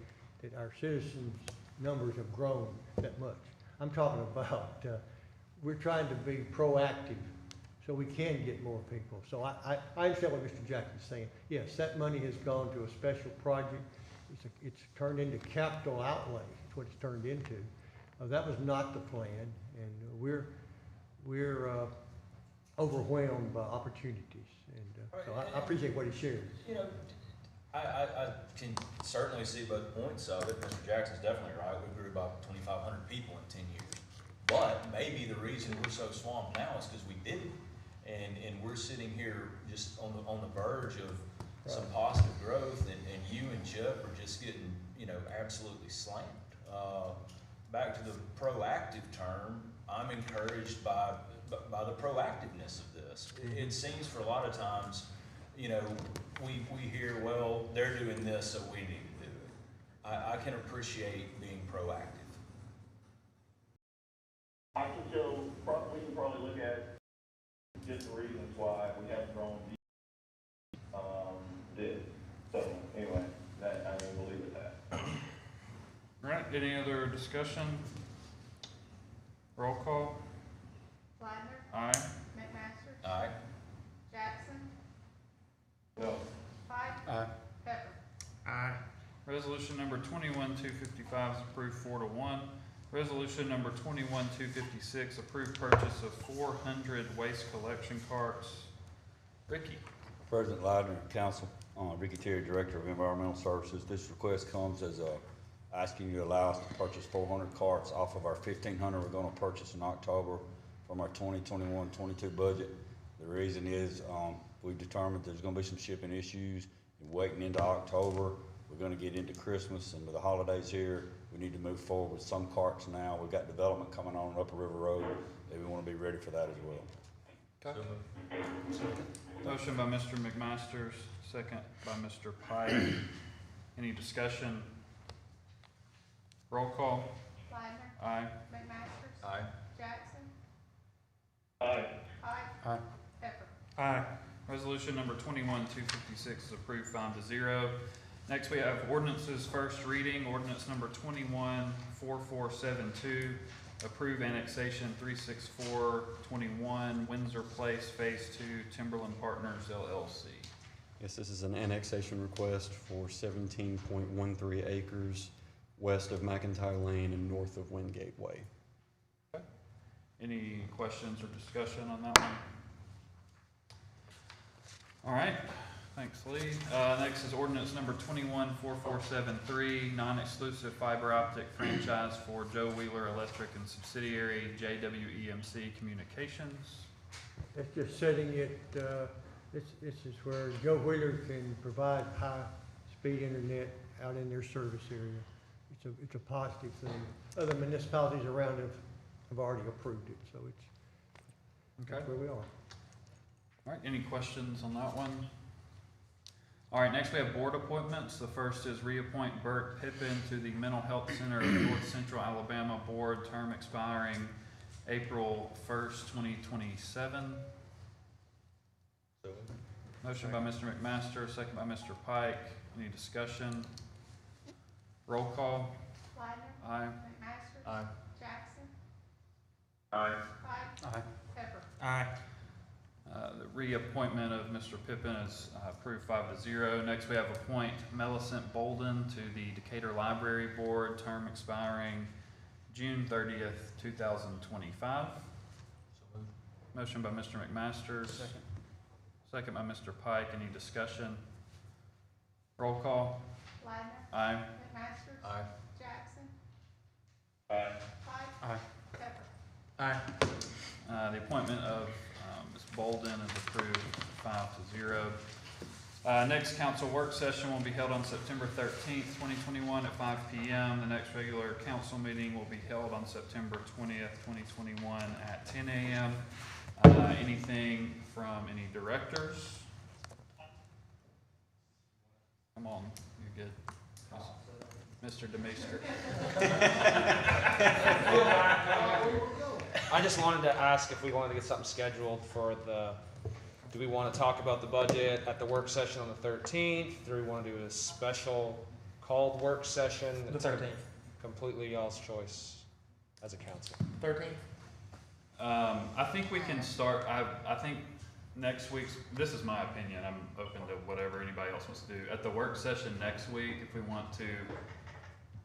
that our citizens' numbers have grown that much. I'm talking about, we're trying to be proactive so we can get more people. So I understand what Mr. Jackson's saying. Yes, that money has gone to a special project. It's turned into capital outlay, is what it's turned into. That was not the plan, and we're overwhelmed by opportunities. And so I appreciate what he shared. You know, I can certainly see both points of it. Mr. Jackson's definitely right. We grew about 2,500 people in 10 years. But maybe the reason we're so swamped now is because we didn't. And we're sitting here just on the verge of some positive growth, and you and Chuck are just getting, absolutely slammed. Back to the proactive term, I'm encouraged by the proactiveness of this. It seems for a lot of times, we hear, well, they're doing this, so we need to do it. I can appreciate being proactive. We can probably look at different reasons why we haven't grown this. So anyway, I will leave it at that. All right, any other discussion? Roll call. Blindner, Aye. McMaster, Aye. Jackson, No. Pike, Aye. Pepper. Aye. Resolution number 21-255 is approved 4-1. Resolution number 21-256, approved purchase of 400 waste collection carts. Ricky. President Leidner, Council, Ricky Terry, Director of Environmental Services. This request comes as asking you to allow us to purchase 400 carts off of our 1,500 we're going to purchase in October from our 2021-22 budget. The reason is we've determined there's going to be some shipping issues and waiting into October. We're going to get into Christmas and with the holidays here, we need to move forward with some carts now. We've got development coming on Upper River Road, and we want to be ready for that as well. Okay. Motion by Mr. McMaster, second by Mr. Pike. Any discussion? Roll call. Blindner, Aye. McMaster, Aye. Jackson, Aye. Pike, Resolution number 21-256 is approved 5-0. Next, we have ordinances first reading. Ordinance number 21-4472, approve annexation 36421 Windsor Place Phase 2 Timberland Partners LLC. Yes, this is an annexation request for 17.13 acres west of McIntyre Lane and north of Wingate Way. Any questions or discussion on that one? All right, thanks, Lee. Next is ordinance number 21-4473, non-exclusive fiber optic franchise for Joe Wheeler Electric and subsidiary JWEMC Communications. That's just setting it, this is where Joe Wheeler can provide high-speed internet out in their service area. It's a positive thing. Other municipalities around have already approved it, so that's where we are. All right, any questions on that one? All right, next we have board appointments. The first is reappoint Bert Pippin to the Mental Health Center of North Central Alabama Board, term expiring April 1st, 2027. Motion by Mr. McMaster, second by Mr. Pike. Any discussion? Roll call. Widener. Aye. McMaster. Aye. Jackson. Aye. Pike. Aye. Pepper. Aye. The reappointment of Mr. Pippin is approved 5-0. Next, we have appoint Millicent Bolden to the Decatur Library Board, term expiring June 30th, 2025. Motion by Mr. McMaster. Second by Mr. Pike. Any discussion? Roll call. Widener. Aye. McMaster. Aye. Jackson. Aye. Pike. Aye. Pepper. Aye. The appointment of Ms. Bolden is approved 5-0. Next council work session will be held on September 13th, 2021 at 5 p.m. The next regular council meeting will be held on September 20th, 2021 at 10 a.m. Anything from any directors? Come on, you're good. Mr. Demeester. I just wanted to ask if we wanted to get something scheduled for do we want to talk about the budget at the work session on the 13th? Do we want to do a special called work session? The 13th. Completely y'all's choice as a council. 13th? I think we can start, I think next week's, this is my opinion, I'm open to whatever anybody else wants to do. At the work session next week, if we want to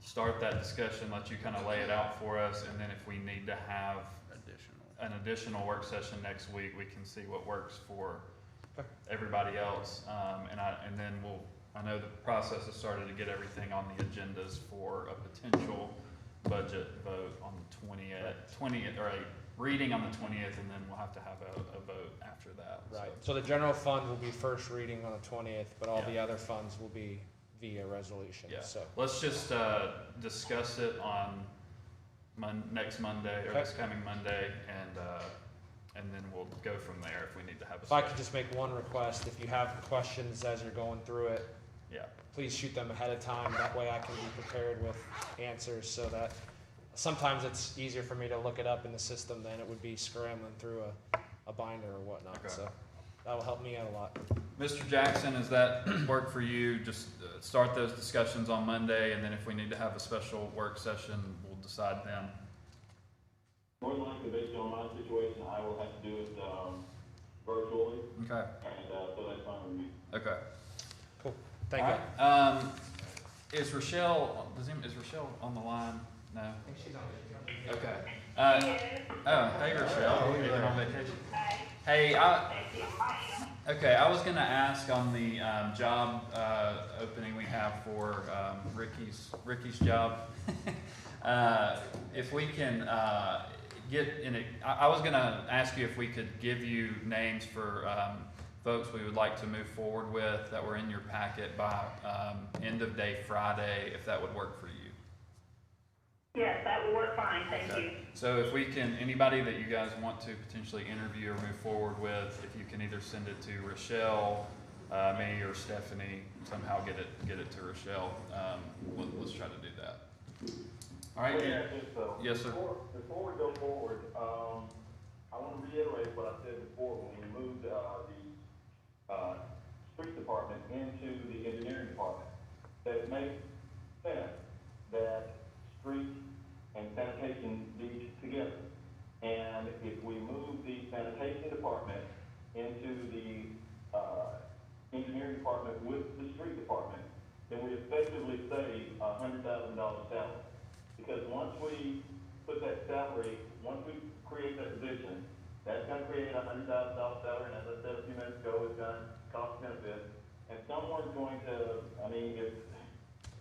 start that discussion, let you kind of lay it out for us, and then if we need to have an additional work session next week, we can see what works for everybody else. And then I know the process has started to get everything on the agendas for a potential budget vote on the 20th, or a reading on the 20th, and then we'll have to have a vote after that. Right. So the general fund will be first reading on the 20th, but all Yeah. the other funds will be via resolution. Yeah. So Let's just discuss it on next Monday, or this coming Monday, and then we'll go from there if we need to have a. if I could just make one request, if you have questions as you're going through it, Yeah. please shoot them ahead of time. That way I can be prepared with answers, so that sometimes it's easier for me to look it up in the system than it would be scrambling through a binder or whatnot. Okay. So that will help me out a lot. Mr. Jackson, does that work for you? Just start those discussions on Monday, and then if we need to have a special work session, we'll decide then. More than likely, based on my situation, I will have to do it, virtually, Okay. and, so that's fine with me. Okay. Cool. Thank you. All right. Is Rochelle on the line? No? I think she's on it. Okay. Hey Rochelle, you've been on vacation? Hey, okay, I was gonna ask on the, job, opening we have for, Ricky's job. If we can, I was gonna ask you if we could give you names for, folks we would like to move forward with that were in your packet by, end of day Friday, if that would work for you. Yes, that will work fine, thank you. So if we can, anybody that you guys want to potentially interview or move forward with, if you can either send it to Rochelle, me or Stephanie, somehow get it to Rochelle, let's try to do that. All right? Yeah, Yes, sir. Before we go forward, I want to reiterate what I said before, when we moved, the street department into the engineering department. That it makes sense that street and sanitation be together. And if we move the sanitation department into the, engineering department with the street department, then we effectively save $100,000 salary. Because once we put that salary, once we create that position, that's gonna create $100,000 salary, and as I said a few minutes ago, it's gonna cost benefits. And someone's going to, I mean, if,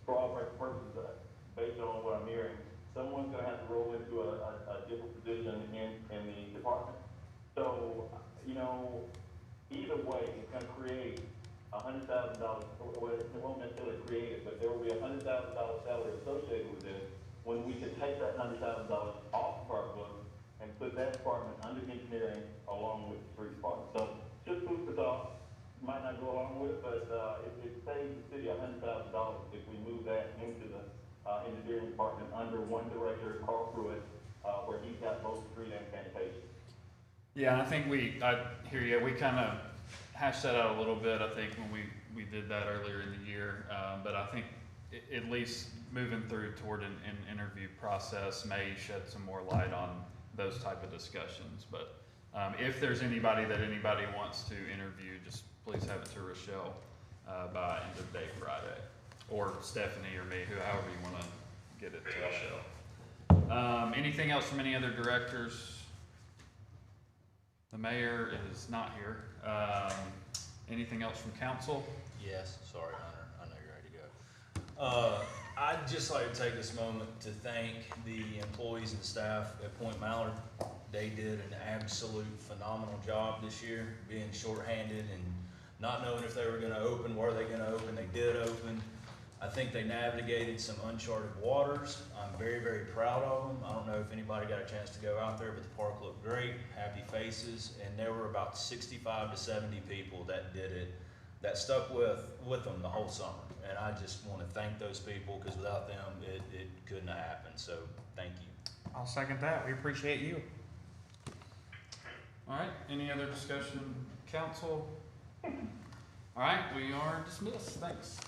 for all practical purposes, based on what I'm hearing, someone's gonna have to roll into a different position in the department. So, you know, either way, it's gonna create $100,000, well, it won't necessarily create it, but there will be $100,000 salary associated with this, when we could take that $100,000 off of our books and put that department under engineering along with the street department. So, just food for thought, might not go along with it, but, it saves the city $100,000 if we move that into the, engineering department under one director, Carl Pruitt, where he's got both street and sanitation. Yeah, and I think I hear you, we kind of hashed that out a little bit, I think, when we did that earlier in the year, but I think at least moving through toward an interview process may shed some more light on those type of discussions, but if there's anybody that anybody wants to interview, just please have it to Rochelle by end of day Friday, or Stephanie or me, however you want to get it to Rochelle. Anything else from any other directors? The mayor is not here. Anything else from council? Yes, sorry, Hunter, I know you're ready to go. I'd just like to take this moment to thank the employees and staff at Point Mallard. They did an absolute phenomenal job this year, being shorthanded and not knowing if they were gonna open, were they gonna open, they did open. I think they navigated some uncharted waters. I'm very, very proud of them. I don't know if anybody got a chance to go out there, but the park looked great, happy faces, and there were about 65 to 70 people that did it, that stuck with them the whole summer. And I just want to thank those people, because without them, it couldn't have happened. So thank you. I'll second that. We appreciate you. All right, any other discussion, council? All right, we are dismissed. Thanks.